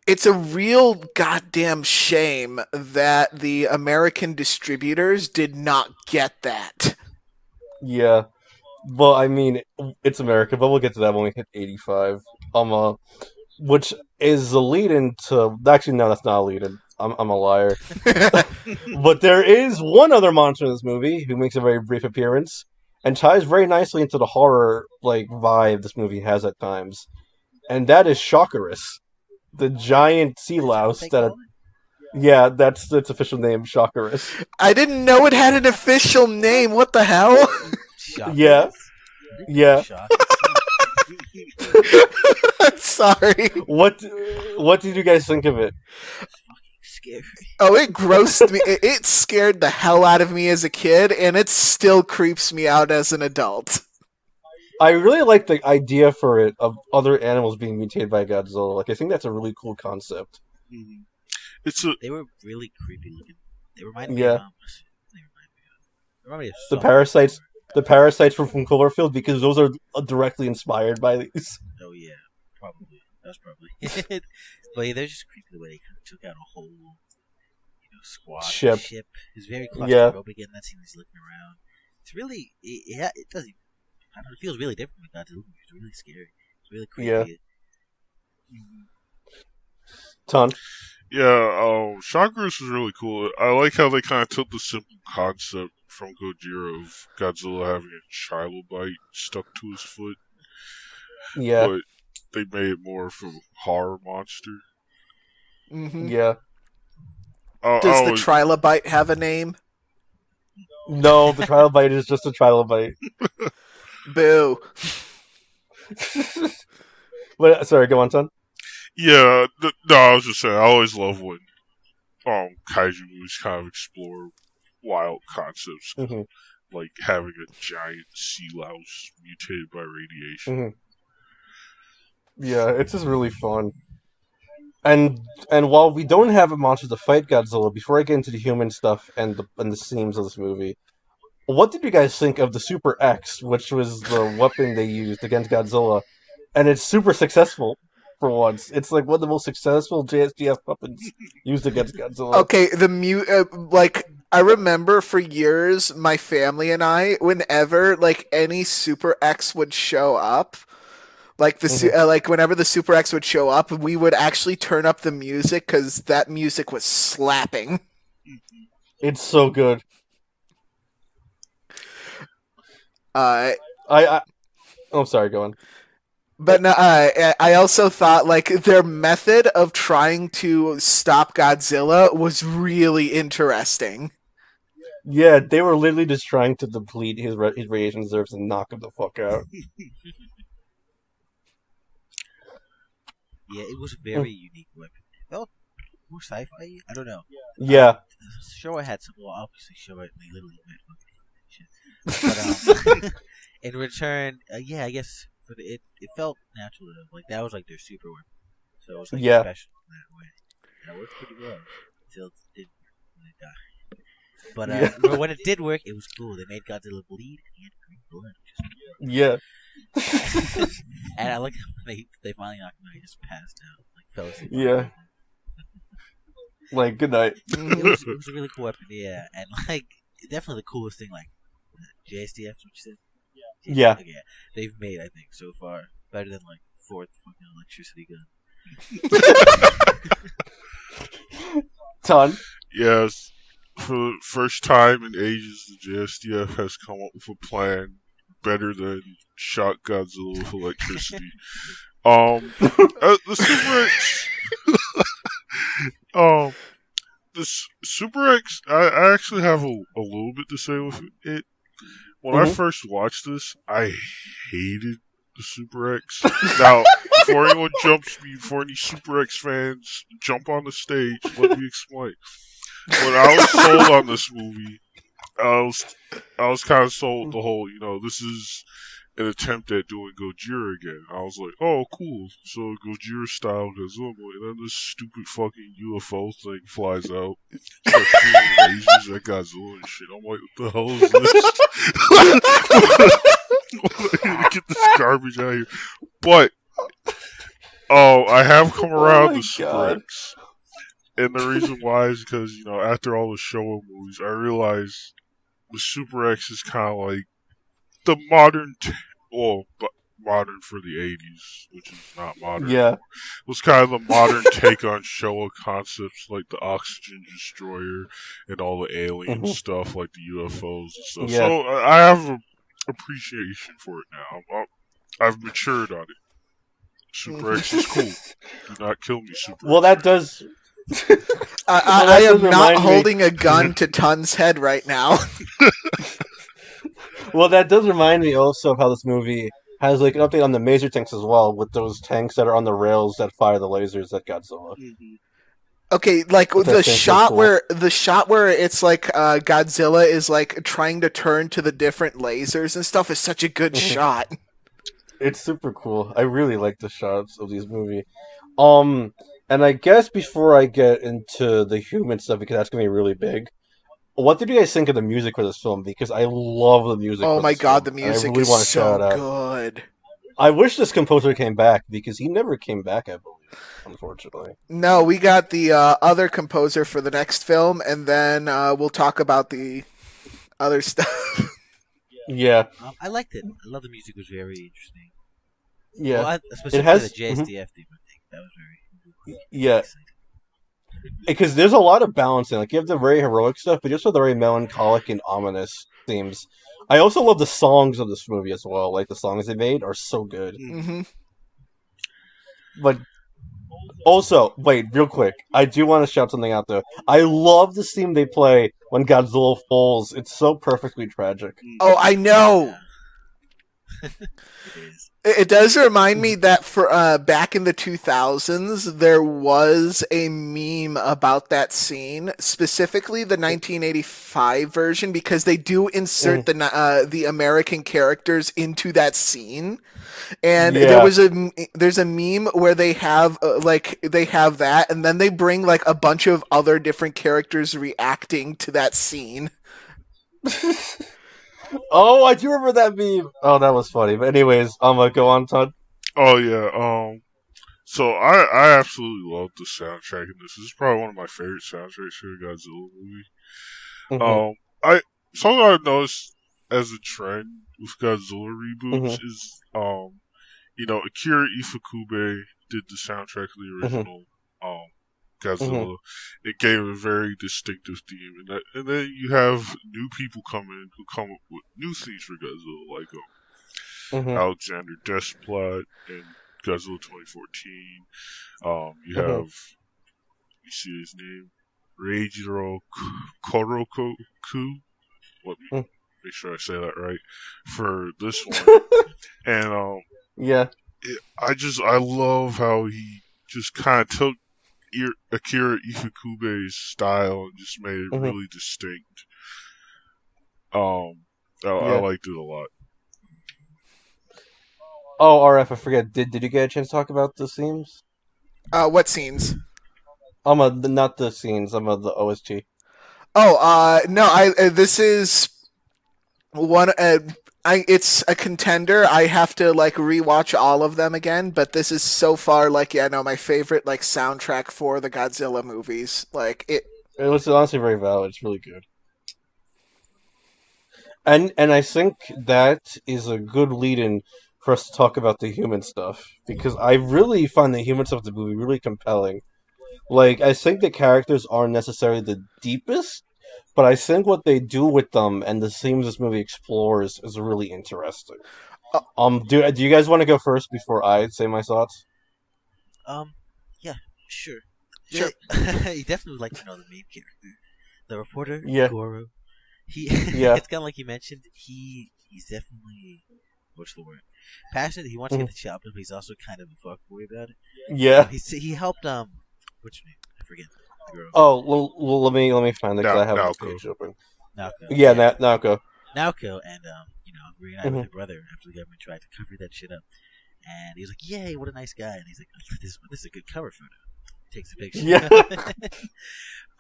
it's a real goddamn shame that the American distributors did not get that. Yeah. Well, I mean, it's America, but we'll get to that when we hit 85. Which is a lead-in to... Actually, no, that's not a lead-in. I'm a liar. But there is one other monster in this movie who makes a very brief appearance and ties very nicely into the horror vibe this movie has at times. And that is Shockerus, the giant sea louse that... Yeah, that's its official name, Shockerus. I didn't know it had an official name. What the hell? Yeah. Yeah. I'm sorry. What did you guys think of it? Scary. Oh, it grossed me. It scared the hell out of me as a kid, and it still creeps me out as an adult. I really like the idea for it of other animals being mutated by Godzilla. Like, I think that's a really cool concept. Mm-hmm. They were really creepy looking. They reminded Yeah. me of They remind me of The parasites from Cloverfield, because those are directly inspired by these. Oh yeah, probably. That's probably it. But yeah, they're just creepy the way they kind of took out a whole, squad Ship. It's very Yeah. claustrophobic in that scene. He's looking around. It's really, it doesn't. I don't know, it feels really different with Godzilla movie. It's really scary. It's really creepy. Yeah. Ton. Yeah, Chakras was really cool. I like how they kind of took the simple concept from Gojira of Godzilla having a trilobite stuck to his foot. Yeah. But they made it more of a horror monster. Mm-hmm. Yeah. Does the trilobite have a name? No, the trilobite is just a trilobite. Boo. But sorry, go on, Ton. Yeah, no, I was just saying, I always love when kaiju movies kind of explore wild concepts, like having a giant sea louse mutated by radiation. Yeah, it's just really fun. And while we don't have a monster to fight Godzilla, before I get into the human stuff and the themes of this movie, what did you guys think of the Super X, which was the weapon they used against Godzilla? And it's super successful for once. It's like one of the most successful JSDF weapons used against Godzilla. Okay, I remember for years, my family and I, whenever any Super X would show up, whenever the Super X would show up, we would actually turn up the music because that music was slapping. It's so good. I'm sorry, go on. But no, I also thought their method of trying to stop Godzilla was really interesting. Yeah, they were literally just trying to deplete his radiation reserves and knock him the fuck out. Yeah, it was a very unique weapon. It felt more sci-fi. I don't know. Yeah. Showa had some. Well, obviously, Showa they literally made fucking shit. But in return, I guess it felt natural. Like that was like their super weapon, so it was special in that way. That worked pretty well until it didn't when it died. But when it did work, it was cool. They made Godzilla bleed, and he had green blood. Yeah. And I like how they finally knocked him out. He just passed out, fell asleep. Yeah. Good night. It was a really cool weapon, yeah, and definitely the coolest thing, JSDF, what you said. Yeah. They've made, I think, so far better than fourth fucking electricity gun. Ton. Yes. For the first time in ages, the JSDF has come up with a plan better than shock Godzilla with electricity. The Super X. The Super X. I actually have a little bit to say with it. When I first watched this, I hated the Super X. Now, before anyone before any Super X fans jump on the stage, let me explain. When I was sold on this movie, I was kind of sold the whole, this is an attempt at doing Gojira again. I was like, oh, cool. So Gojira style Godzilla, and then this stupid fucking UFO thing flies out, starts shooting lasers at Godzilla and shit. I'm like, what the hell is this? Get this garbage out of here. But, I have come around to Super X. And the reason why is because, after all the Showa movies, I realized the Super X is kind of like the modern, modern for the 80s, which is not modern anymore. It was kind of the modern take on Showa concepts like the Oxygen Destroyer and all the alien stuff like the UFOs and stuff. Yeah. So I have an appreciation for it now. I've matured on it. Super X is cool. Do not kill me, Super X. Well, that does... I am not holding a gun to Tun's head right now. Well, that does remind me also of how this movie has an update on the Maser tanks as well, with those tanks that are on the rails that fire the lasers at Godzilla. Okay, the shot where it's Godzilla is trying to turn to the different lasers and stuff is such a good shot. It's super cool. I really like the shots of these movies. Um, and I guess before I get into the human stuff, because that's gonna be really big. What did you guys think of the music for this film? Because I love the music Oh for my this god, film, the and I music really is want to shout so it out. good. I wish this composer came back because he never came back, I believe, unfortunately. No, we got the other composer for the next film, and then we'll talk about the other stuff. Yeah, I liked it. I love the music. Was very interesting. yeah. Well, It specifically the has, JSDF theme. I think that was very yeah, exciting. because there's a lot of balancing. Like you have the very heroic stuff, but you also have the very melancholic and ominous themes. I also love the songs of this movie as well. Like the songs they made are so good. Mm-hmm. But also, wait, real quick, I do want to shout something out though. I love the theme they play when Godzilla falls. It's so perfectly tragic. Oh, I know. Yeah. It is. It does remind me that for back in the 2000s, there was a meme about that scene, specifically the 1985 version, because they do insert the American characters into that scene. And Yeah. there's a meme where they have they have that, and then they bring like a bunch of other different characters reacting to that scene. Oh, I do remember that meme. Oh, that was funny. But anyways, go on, Todd. Oh yeah. So I absolutely love the soundtrack in this. This is probably one of my favorite soundtracks for a Godzilla movie. Mhm. I something I've noticed as a trend with Godzilla reboots Mhm. is Akira Ifukube did the soundtrack of the original Godzilla. It gave a very distinctive theme, and then you have new people come in who come up with new themes for Godzilla, like Mhm. Alexander Desplat in Godzilla 2014. You Mhm. have, you see his name, Reijiro Koroku. Let me Mm. make sure I say that right for this one. And Yeah. I love how he just kind of took Akira Ifukube's style and just made it Mhm. really distinct. I Yeah. liked it a lot. Oh, RF, I forget. Did you get a chance to talk about the themes? What scenes? Not the scenes. The OST. Oh, no, this is one. It's a contender. I have to like rewatch all of them again, but this is so far my favorite like soundtrack for the Godzilla movies. Like it. It was honestly very valid. It's really good. And I think that is a good lead-in for us to talk about the human stuff because I really find the human stuff of the movie really compelling. Like I think the characters aren't necessarily the deepest, but I think what they do with them and the themes this movie explores is really interesting. Do you guys want to go first before I say my thoughts? Yeah, sure. Sure. You definitely would like to know the main character, the reporter, Yeah. Goro. He, Yeah. it's kind of like you mentioned. He's definitely what's the word? Passionate. He wants to get the job done, but he's also kind of a fuckboy about it. Yeah. He helped what's her name? I forget the girl. Oh, well, let me find it because I have the Naoko. page open. Naoko. Yeah, Naoko. Naoko and reunited with Mhm. her brother after the government tried to cover that shit up. And he was like, "Yay, what a nice guy!" And he's like, "This is a good cover photo." Takes a picture. Yeah.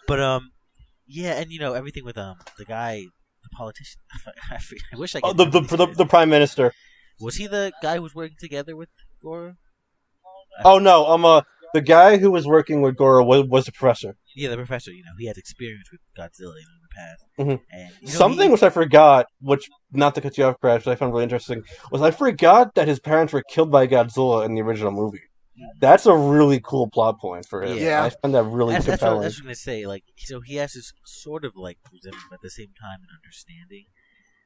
But yeah, and everything with the guy, the politician. I wish I could. Oh, the prime minister. Was he the guy who was working together with Goro? Oh no, the guy who was working with Goro was the professor. Yeah, the professor. He had experience with Godzilla in the past. Mhm. And Something which I forgot, which not to cut you off, Crash, but I found really interesting, was I forgot that his parents were killed by Godzilla in the original movie. That's a really cool plot point for him. Yeah. I find that really That's what I compelling. was going to say. Like, so he has this sort of like resentment, but at the same time an understanding.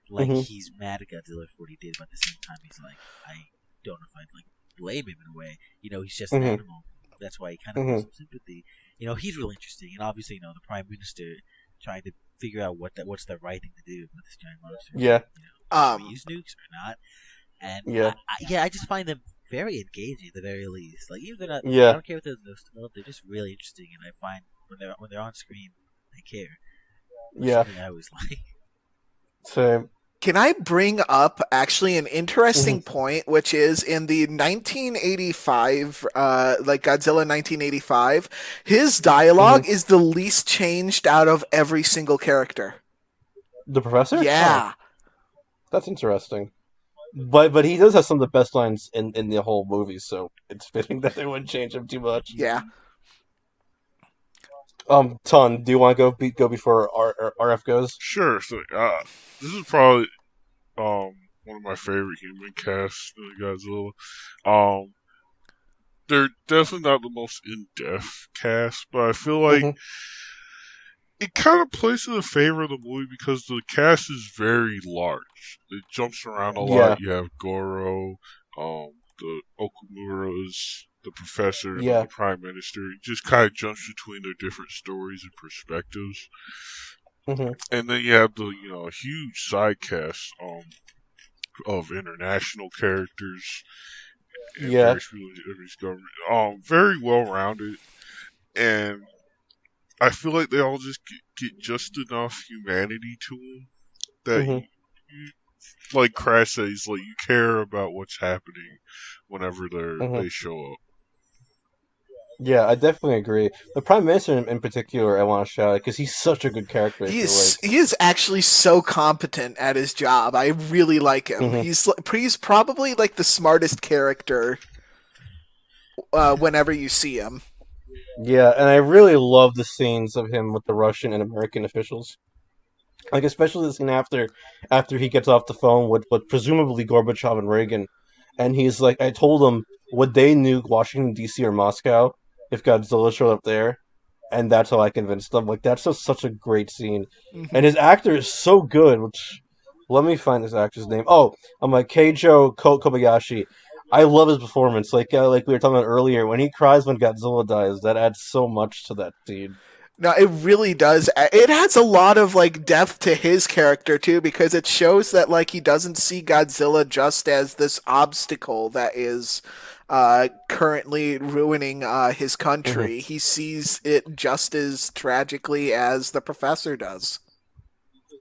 Like he's mad at Godzilla for what he did, but at the same time he's like, I don't know if I'd like blame him in a way. He's just an animal. That's why he kind of has some sympathy. He's really interesting, and obviously, the Prime Minister trying to figure out what's the right thing to do with this giant monster. Yeah. Should we use nukes or not? And Yeah. I just find them very engaging at the very least. Like even they're not, Yeah. I don't care if they're just really interesting, and I find when they're on screen, they care. Yeah. I always like. Same. Can I bring up actually an interesting point, which is in the 1985, like Godzilla 1985, his dialogue is the least changed out of every single character. The professor? Yeah. Oh, that's interesting. But he does have some of the best lines in the whole movie, so it's fitting that they wouldn't change him too much. Yeah. Ton, do you want to go before RF goes? Sure. So, this is probably one of my favorite human casts in Godzilla. They're definitely not the most in-depth cast, but I feel like it kind of plays in the favor of the movie because the cast is very large. It jumps around a lot. You have Goro, the Okumura's, the professor, and the prime minister. It just kind of jumps between their different stories and perspectives. And then you have the huge side cast of international characters. And various government, very well rounded, and I feel like they all just get just enough humanity to them that you, like Crash says, like you care about what's happening whenever they show up. Yeah, I definitely agree. The Prime Minister in particular, I want to shout out because he's such a good character. He is actually so competent at his job. I really like him. He's probably like the smartest character whenever you see him. Yeah, and I really love the scenes of him with the Russian and American officials. Like, especially the scene after he gets off the phone with presumably Gorbachev and Reagan, and he's like, I told them, would they nuke Washington, D.C. or Moscow if Godzilla showed up there? And that's how I convinced them. Like, that's just such a great scene. And his actor is so good, which, let me find this actor's name. Oh, I'm like, Keijo Kobayashi. I love his performance. Like we were talking about earlier, when he cries when Godzilla dies, that adds so much to that scene. No, it really does. It adds a lot of like depth to his character too, because it shows that like he doesn't see Godzilla just as this obstacle that is currently ruining his country. He sees it just as tragically as the professor does.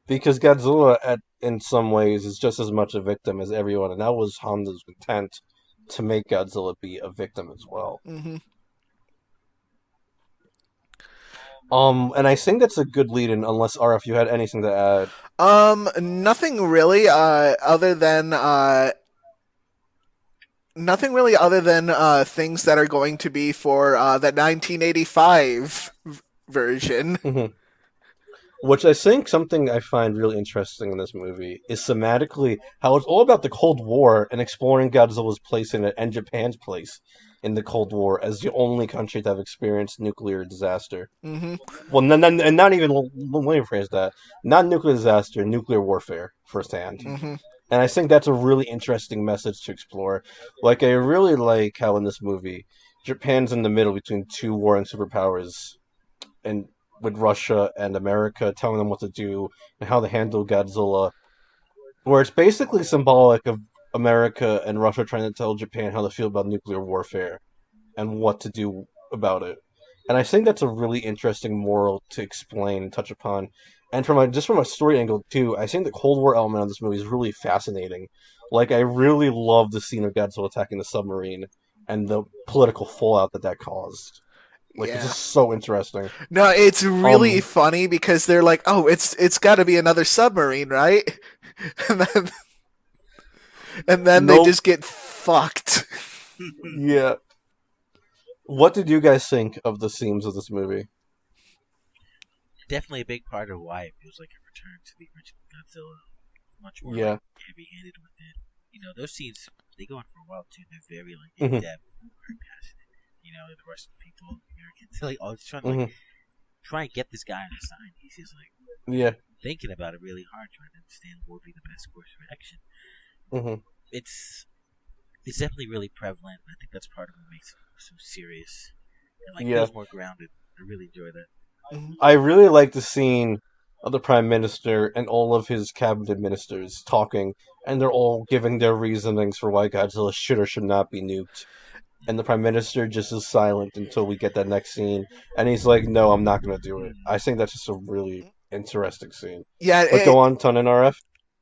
Because Godzilla, in some ways, is just as much a victim as everyone, and that was Honda's intent, to make Godzilla be a victim as well. And I think that's a good lead-in, unless RF, you had anything to add. Nothing really, other than things that are going to be for the 1985 version. Which I think something I find really interesting in this movie is thematically how it's all about the Cold War and exploring Godzilla's place in it and Japan's place in the Cold War as the only country to have experienced nuclear disaster. Well, and not even, let me rephrase that, not nuclear disaster, nuclear warfare firsthand. And I think that's a really interesting message to explore. Like, I really like how in this movie, Japan's in the middle between two warring superpowers, and with Russia and America telling them what to do and how to handle Godzilla, where it's basically symbolic of America and Russia trying to tell Japan how to feel about nuclear warfare and what to do about it. And I think that's a really interesting moral to explain and touch upon. And from a story angle too, I think the Cold War element of this movie is really fascinating. Like, I really love the scene of Godzilla attacking the submarine and the political fallout that caused. Like, it's just so interesting. No, it's really funny because they're like, oh, it's got to be another submarine, right? And then they just get fucked. Yeah. What did you guys think of the themes of this movie? Definitely a big part of why it feels like a return to the original Godzilla. Much more heavy-handed with it. Those scenes, they go on for a while too. They're very in-depth, very passionate. The Russian people, Americans, always trying to try and get this guy on his side. He's just thinking about it really hard, trying to understand what would be the best course of action. It's definitely really prevalent. I think that's part of what makes it so serious and feels more grounded. I really enjoy that. I really like the scene of the Prime Minister and all of his cabinet ministers talking, and they're all giving their reasonings for why Godzilla should or should not be nuked. And the Prime Minister just is silent until we get that next scene. And he's like, no, I'm not going to do it. I think that's just a really interesting scene. Yeah. But go on, Ton and RF.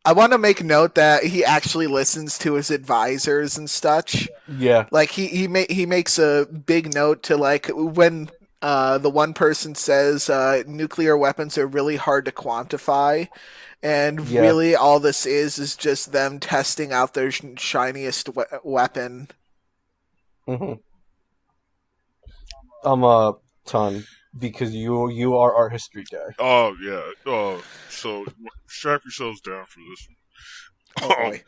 I want to make note that he actually listens to his advisors and such. Yeah. Like he makes a big note to like when the one person says nuclear weapons are really hard to quantify, and Yeah. really all this is just them testing out their shiniest weapon. Mm-hmm. Ton, because you are our history guy. Oh yeah. So strap yourselves down for this Oh one. boy.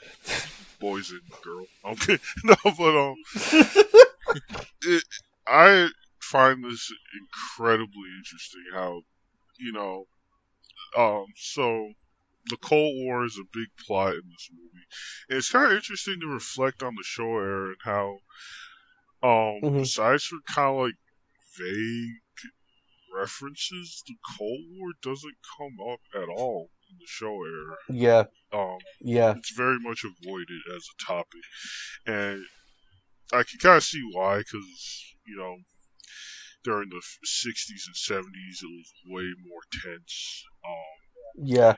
Boys and girl. Okay. No, but I find this incredibly interesting. How so the Cold War is a big plot in this movie, and it's kind of interesting to reflect on the Showa era and how besides for kind of like vague references, the Cold War doesn't come up at all in the show era. Yeah. Yeah. It's very much avoided as a topic, and I can kind of see why, because during the 60s and 70s it was way more tense. Yeah.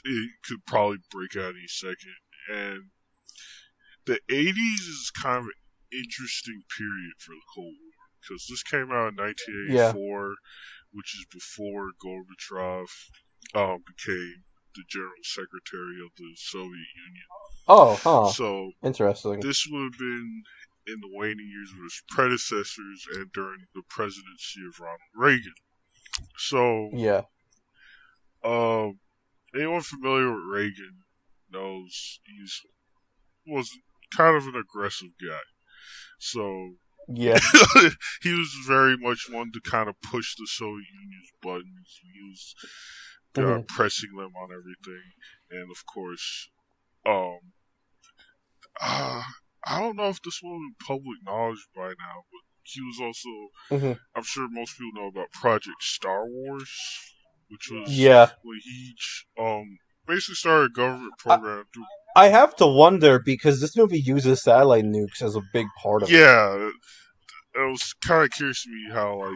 It could probably break out any second, and the 80s is kind of an interesting period for the Cold War, because this came out in 1984, which is before Gorbachev became the General Secretary of the Soviet Union. Oh, huh. So interesting. This would have been in the waning years of his predecessors and during the presidency of Ronald Reagan. So yeah. Anyone familiar with Reagan knows was kind of an aggressive guy. So yeah, he was very much one to kind of push the Soviet Union's buttons. He was pressing them on everything, and of course, I don't know if this will be public knowledge by now, but he was also, I'm sure most people know about Project Star Wars, which was when he basically started a government program. I have to wonder, because this movie uses satellite nukes as a big part of it. Yeah, it was kind of curious to me how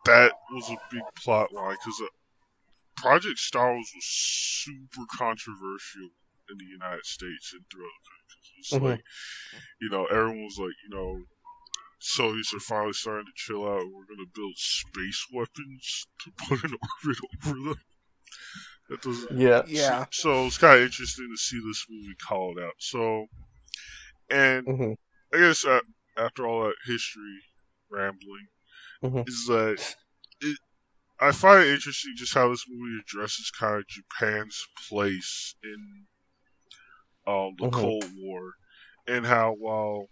that was a big plot line, because Project Star Wars was super controversial in the United States and throughout the country. It's like, everyone was like, Soviets are finally starting to chill out. We're going to build space weapons to put in orbit over them. That doesn't. Yeah. So it's kind of interesting to see this movie called out. So, and I guess after all that history rambling, is that I find it interesting just how this movie addresses kind of Japan's place in the Cold War, and how while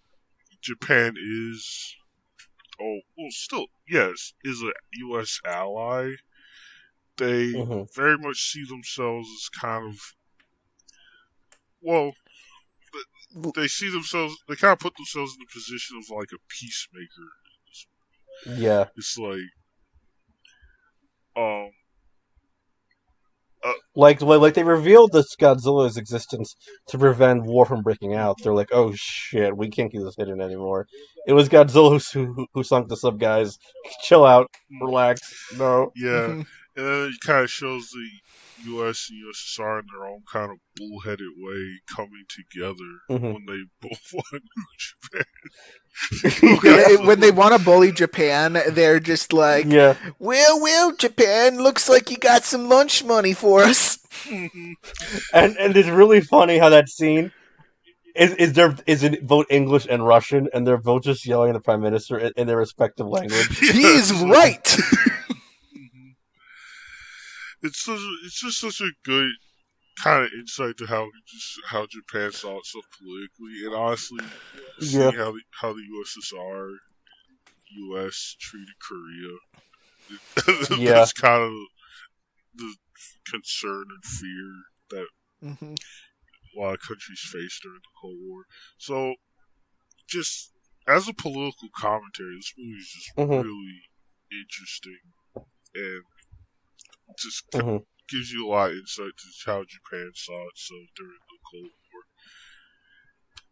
Japan is, is a U.S. ally, they very much see themselves as kind of, they kind of put themselves in the position of like a peacemaker. Yeah. It's like, like they revealed this Godzilla's existence to prevent war from breaking out. They're like, oh shit, we can't keep this hidden anymore. It was Godzilla who sunk this up, guys. Chill out, relax. No. Yeah, and then it kind of shows the U.S. and USSR in their own kind of bullheaded way coming together when they both want to nuke Japan. When they want to bully Japan, they're just like, well, Japan, looks like you got some lunch money for us. and it's really funny how that scene is it both English and Russian, and they're both just yelling at the Prime Minister in their respective language. He is right. It's just such a good kind of insight to how Japan saw itself politically, and honestly, seeing how the USSR, US treated Korea. That's kind of the concern and fear that a lot of countries faced during the Cold War. So, just as a political commentary, this movie is just really interesting, and just gives you a lot of insight to how Japan saw itself during the Cold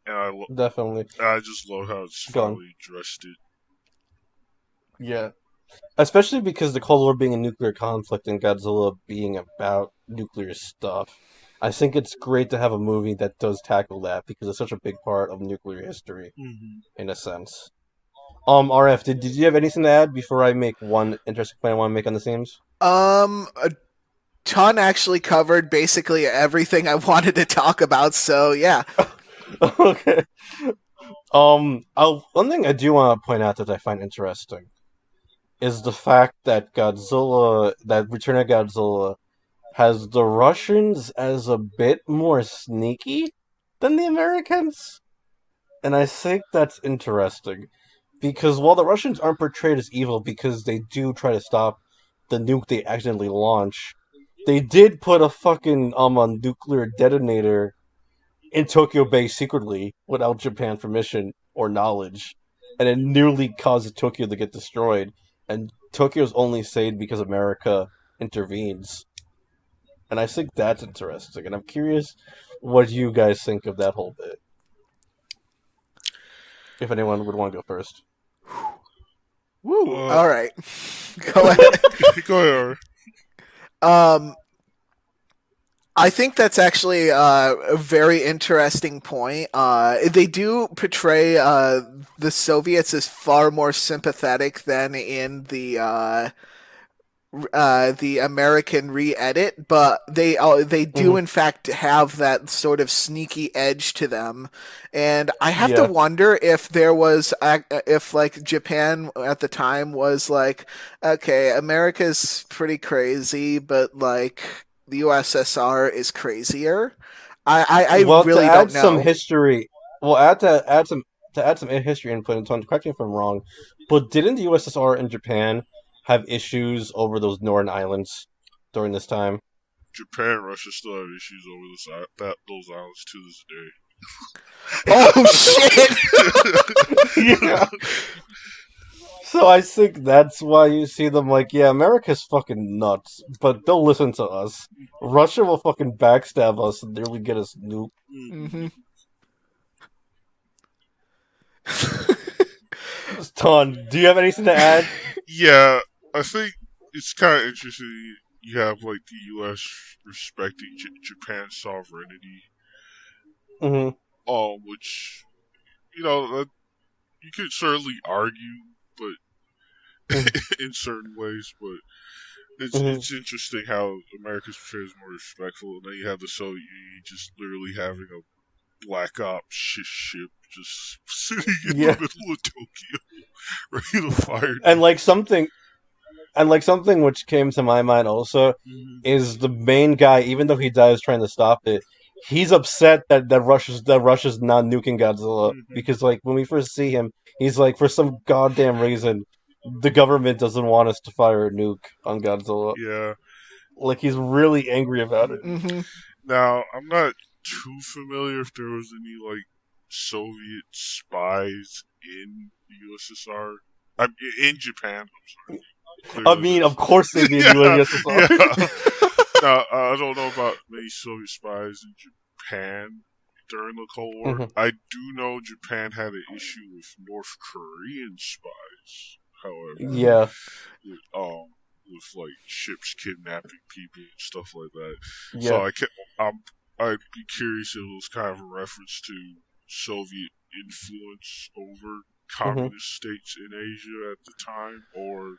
War. And definitely, I just love how it's finally addressed it. Yeah, especially because the Cold War being a nuclear conflict and Godzilla being about nuclear stuff. I think it's great to have a movie that does tackle that because it's such a big part of nuclear history, in a sense. RF, did you have anything to add before I make one interesting point I want to make on the themes? A ton actually covered basically everything I wanted to talk about. So yeah. Okay. One thing I do want to point out that I find interesting is the fact that Return of Godzilla, has the Russians as a bit more sneaky than the Americans. And I think that's interesting. Because while the Russians aren't portrayed as evil because they do try to stop the nuke they accidentally launch, they did put a fucking a nuclear detonator in Tokyo Bay secretly without Japan's permission or knowledge. And it nearly caused Tokyo to get destroyed. And Tokyo's only saved because America intervenes. And I think that's interesting. And I'm curious what you guys think of that whole bit. If anyone would want to go first. Woo! All right, go ahead. Go ahead. I think that's actually a very interesting point. They do portray the Soviets as far more sympathetic than in the American re-edit, but they do in fact have that sort of sneaky edge to them, and I have to wonder if there was if like Japan at the time was like, okay, America's pretty crazy, but like the USSR is crazier. I really don't know. Some history. Well, to add some history input, and Tony, correct me if I'm wrong, but didn't the USSR and Japan have issues over those northern islands during this time? Japan and Russia still have issues over those islands to this day. Oh shit! Yeah. So I think that's why you see them like, yeah, America's fucking nuts, but they'll listen to us. Russia will fucking backstab us and nearly get us nuked. Mm-hmm. Ton, do you have anything to add? Yeah, I think it's kind of interesting. You have like the U.S. respecting Japan's sovereignty, which you could certainly argue, but in certain ways. But it's interesting how America's portrayed as more respectful, and then you have the Soviet Union just literally having a black ops ship just sitting in the middle of Tokyo, ready to fire. And something which came to my mind also is the main guy, even though he dies trying to stop it, he's upset that Russia's not nuking Godzilla because like when we first see him, he's like, for some goddamn reason, the government doesn't want us to fire a nuke on Godzilla. Yeah, like he's really angry about it. Now I'm not too familiar if there was any like Soviet spies in the USSR. In Japan. I'm sorry. I mean, of course they did. USSR. Now, I don't know about many Soviet spies in Japan during the Cold War. I do know Japan had an issue with North Korean spies. However, with like ships kidnapping people and stuff like that. So I'd be curious if it was kind of a reference to Soviet influence over communist states in Asia at the time, or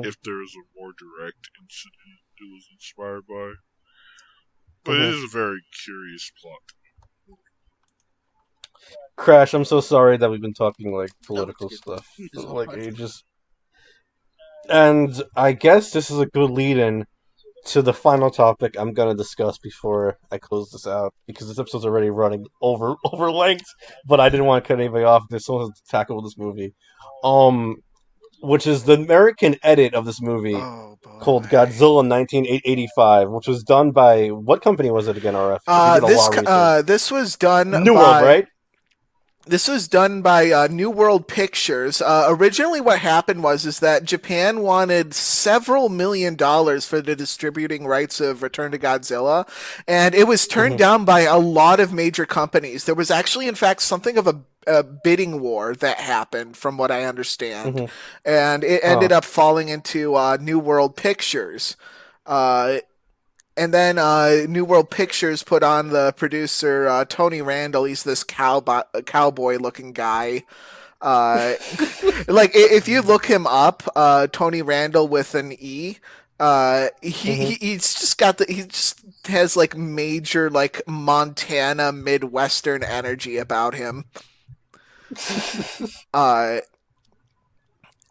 if there's a more direct incident it was inspired by. But it is a very curious plot. Crash, I'm so sorry that we've been talking like political stuff for like ages. And I guess this is a good lead-in to the final topic I'm going to discuss before I close this out, because this episode's already running over length, but I didn't want to cut anybody off. There's so much to tackle this movie. Which is the American edit of this movie called Godzilla 1985, which was done by, what company was it again, RF? This was done New World, right? This was done by New World Pictures. Originally what happened is that Japan wanted several $1 million for the distributing rights of Return to Godzilla, and it was turned down by a lot of major companies. There was actually, in fact, something of a bidding war that happened, from what I understand, and it ended up falling into New World Pictures. And then New World Pictures put on the producer Tony Randall. He's this cowboy-looking guy. Like if you look him up, Tony Randall with an E, he's just he just has like major like Montana Midwestern energy about him.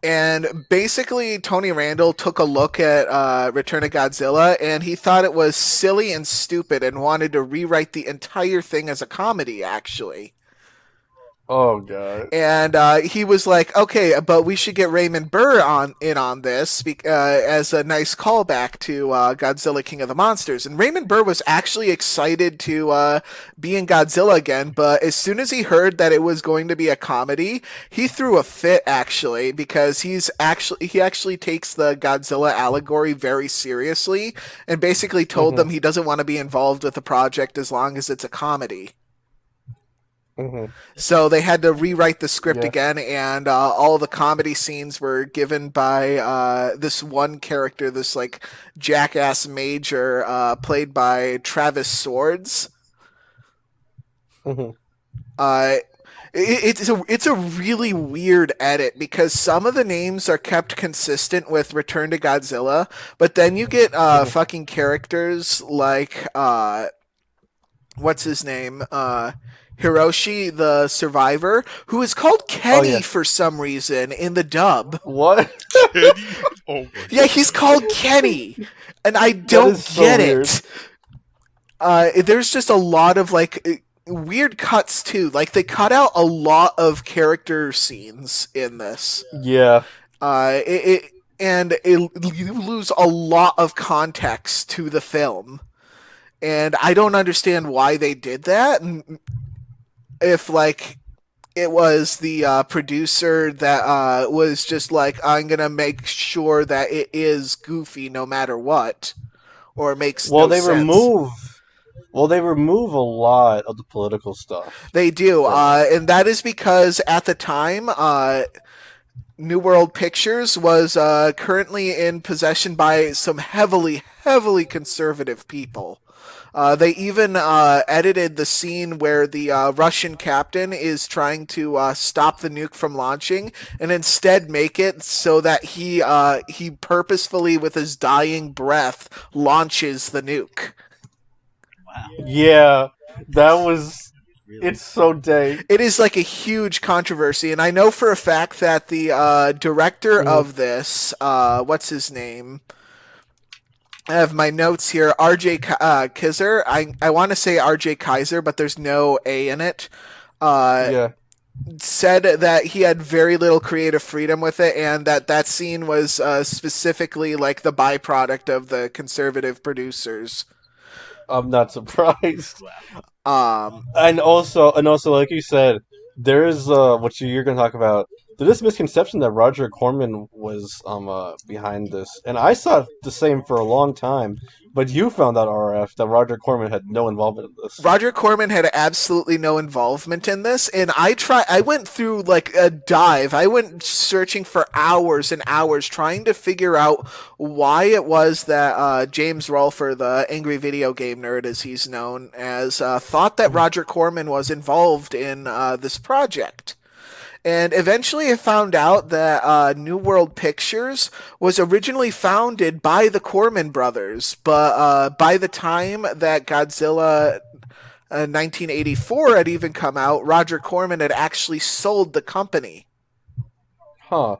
And basically, Tony Randall took a look at Return of Godzilla, and he thought it was silly and stupid, and wanted to rewrite the entire thing as a comedy. Actually. Oh god! And he was like, "Okay, but we should get Raymond Burr on this as a nice callback to Godzilla King of the Monsters." And Raymond Burr was actually excited to be in Godzilla again, but as soon as he heard that it was going to be a comedy, he threw a fit actually, because he actually takes the Godzilla allegory very seriously, and basically told them he doesn't want to be involved with the project as long as it's a comedy. So they had to rewrite the script again, and all the comedy scenes were given by this one character, this like jackass major, played by Travis Swords. It's a really weird edit, because some of the names are kept consistent with Return to Godzilla, but then you get fucking characters like what's his name? Hiroshi the Survivor, who is called Kenny for some reason in the dub. What? Kenny? Oh my yeah, he's called Kenny, and I don't get it. There's just a lot of like weird cuts too. Like they cut out a lot of character scenes in this. Yeah. You lose a lot of context to the film, and I don't understand why they did that. And if like it was the producer that was just like, I'm gonna make sure that it is goofy no matter what, or makes no sense. They remove a lot of the political stuff. They do, and that is because at the time, New World Pictures was currently in possession by some heavily conservative people. They even edited the scene where the Russian captain is trying to stop the nuke from launching, and instead make it so that he purposefully, with his dying breath, launches the nuke. Wow. Yeah, that was... Really? It's so dang. It is like a huge controversy, and I know for a fact that the director of this, what's his name? I have my notes here. R.J. Kizer. I want to say R.J. Kaiser, but there's no A in it. Said that he had very little creative freedom with it, and that scene was specifically like the byproduct of the conservative producers. I'm not surprised. And also, like you said, there's what you're going to talk about. There's this misconception that Roger Corman was behind this, and I thought the same for a long time. But you found out, RF, that Roger Corman had no involvement in this. Roger Corman had absolutely no involvement in this, and I went through like a dive. I went searching for hours and hours trying to figure out why it was that James Rolfer, the angry video game nerd as he's known as, thought that Roger Corman was involved in this project. And eventually I found out that New World Pictures was originally founded by the Corman brothers, but by the time that Godzilla 1984 had even come out, Roger Corman had actually sold the company. Huh.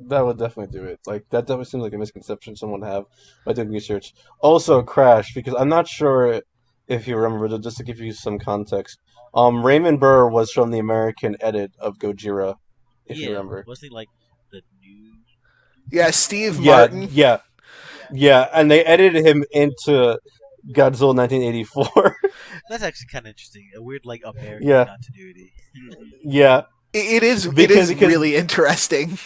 That would definitely do it. Like, that definitely seems like a misconception someone would have by doing research. Also, Crash, because I'm not sure if you remember, but just to give you some context. Raymond Burr was from the American edit of Gojira, if you remember. Wasn't he like the new... Yeah, Steve Martin. Yeah, and they edited him into Godzilla 1984. That's actually kind of interesting. A weird, like, American continuity. Yeah. It is really interesting.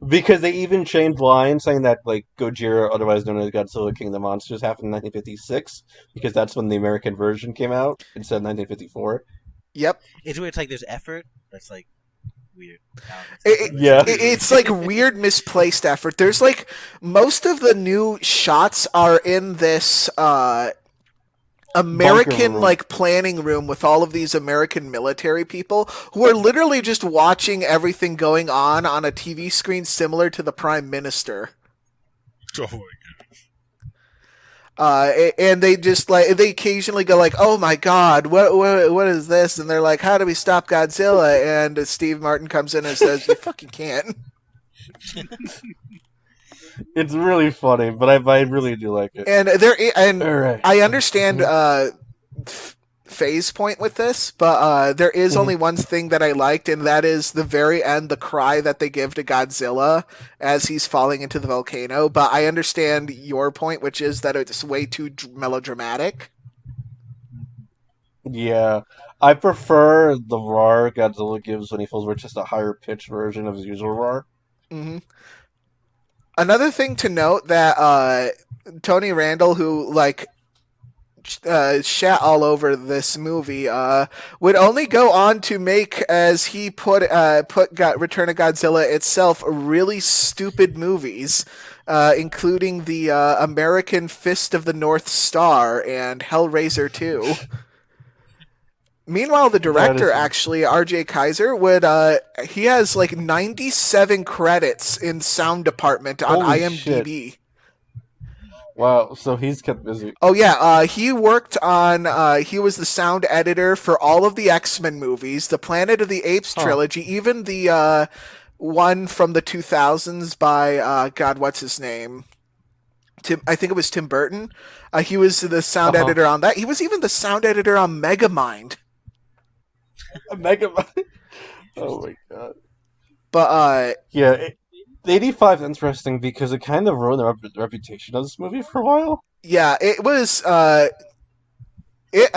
Because they even changed lines saying that, like, Gojira, otherwise known as Godzilla King of the Monsters, happened in 1956, because that's when the American version came out, instead of 1954. Yep. It's where it's like there's effort, that's like weird. It's like weird misplaced effort. There's like most of the new shots are in this American like planning room with all of these American military people who are literally just watching everything going on a TV screen similar to the Prime Minister. Oh my and they just like they occasionally go like, "Oh my God, what is this?" And they're like, "How do we stop Godzilla?" And Steve Martin comes in and says, "You fucking can't." It's really funny, but I really do like it. And right. I understand Faye's point with this, but there is only one thing that I liked, and that is the very end, the cry that they give to Godzilla as he's falling into the volcano. But I understand your point, which is that it's way too melodramatic. Yeah, I prefer the roar Godzilla gives when he falls, which is just a higher pitched version of his usual roar. Mm-hmm. Another thing to note that Tony Randall, who like shat all over this movie, would only go on to make, as he put Return of Godzilla itself, really stupid movies, including the American Fist of the North Star and Hellraiser 2. Meanwhile, the director, actually, R.J. Kaiser, he has like 97 credits in sound department on IMDb. Shit. Wow, so he's kept busy. Oh yeah, he worked on. He was the sound editor for all of the X-Men movies, the Planet of the Apes trilogy, even the one from the 2000s by God, what's his name? I think it was Tim Burton. He was the sound editor on that. He was even the sound editor on Megamind. Megamind. Oh my God. But yeah. 85 is interesting because it kind of ruined the reputation of this movie for a while. Yeah, it was. It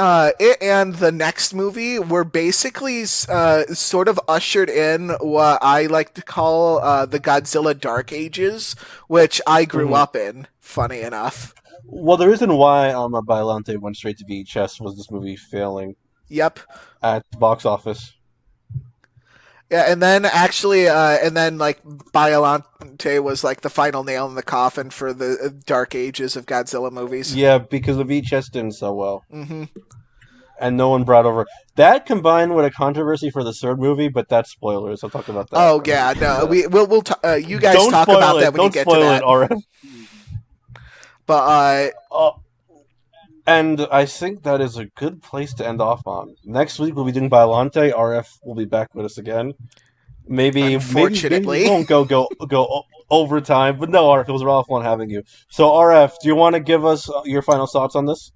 and the next movie were basically sort of ushered in what I like to call the Godzilla Dark Ages, which I grew up in. Funny enough. Well, the reason why Biollante went straight to VHS was this movie failing. Yep. At the box office. Yeah, and then actually, like Biollante was like the final nail in the coffin for the Dark Ages of Godzilla movies. Yeah, because the VHS didn't sell well. Mm-hmm. And no one brought over that, combined with a controversy for the third movie, but that's spoilers. I'll talk about that. Oh yeah, no, we'll you guys Don't talk about that when you get to that. Don't spoil it, RF. But and I think that is a good place to end off on. Next week we'll be doing Biollante. RF will be back with us again. Maybe we won't go overtime, but no, RF, it was a lot of fun having you. So RF, do you want to give us your final thoughts on this?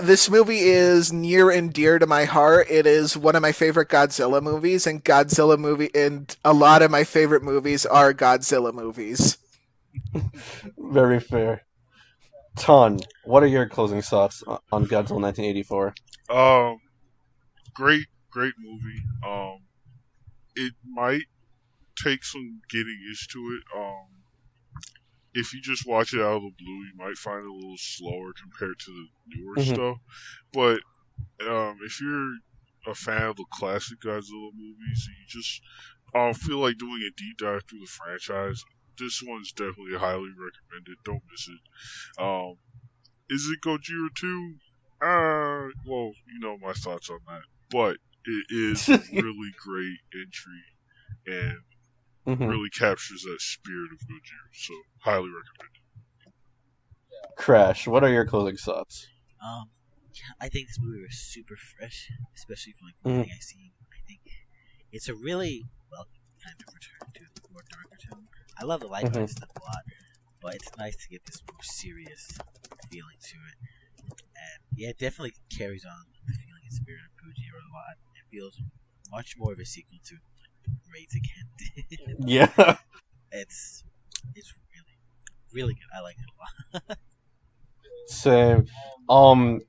This movie is near and dear to my heart. It is one of my favorite Godzilla movies, and a lot of my favorite movies are Godzilla movies. Very fair. Ton, what are your closing thoughts on Godzilla 1984? Great movie. It might take some getting used to it. If you just watch it out of the blue, you might find it a little slower compared to the newer stuff. But if you're a fan of the classic Godzilla movies, and you just feel like doing a deep dive through the franchise, this one's definitely highly recommended. Don't miss it. Is it Gojira 2? Well, you know my thoughts on that. But it is a really great entry and really captures that spirit of Gojira. So, highly recommended. Crash, what are your closing thoughts? I think this movie was super fresh, especially for like everything I've seen. I think it's a really welcome kind of return to the more darker tone. I love the lighthearted stuff a lot, but it's nice to get this more serious feeling to it. And yeah, it definitely carries on the feeling and spirit of Gojira a lot. It feels much more of a sequel to Raids Again. Yeah. It's really, really good. I like it a lot. Same.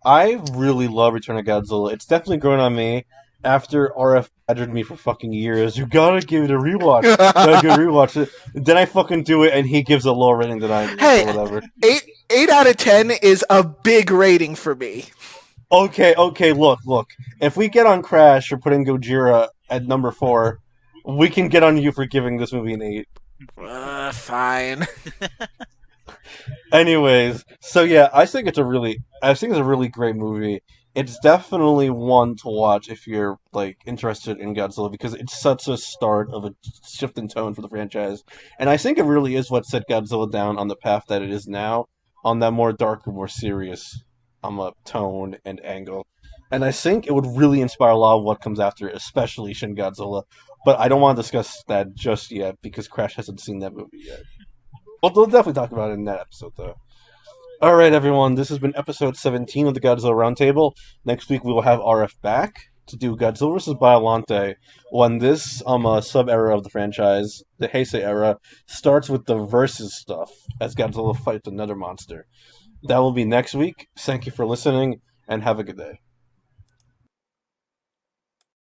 I really love Return of Godzilla. It's definitely grown on me. After RF badgered me for fucking years, you gotta give it a rewatch. Then I fucking do it, and he gives a lower rating than I do. Hey, or whatever. 8 out of 10 is a big rating for me. Okay, look. If we get on Crash or put in Gojira at number 4, We can get on you for giving this movie an 8. Fine. Anyways, so yeah, I think it's a really great movie. It's definitely one to watch if you're like interested in Godzilla because it's such a start of a shift in tone for the franchise, and I think it really is what set Godzilla down on the path that it is now, on that more darker, more serious, tone and angle. And I think it would really inspire a lot of what comes after it, especially Shin Godzilla. But I don't want to discuss that just yet because Crash hasn't seen that movie yet. We'll definitely talk about it in that episode, though. Alright, everyone, this has been episode 17 of the Godzilla Roundtable. Next week we will have RF back to do Godzilla vs. Biollante, when this sub-era of the franchise, the Heisei era, starts with the versus stuff, as Godzilla fights another monster. That will be next week. Thank you for listening, and have a good day.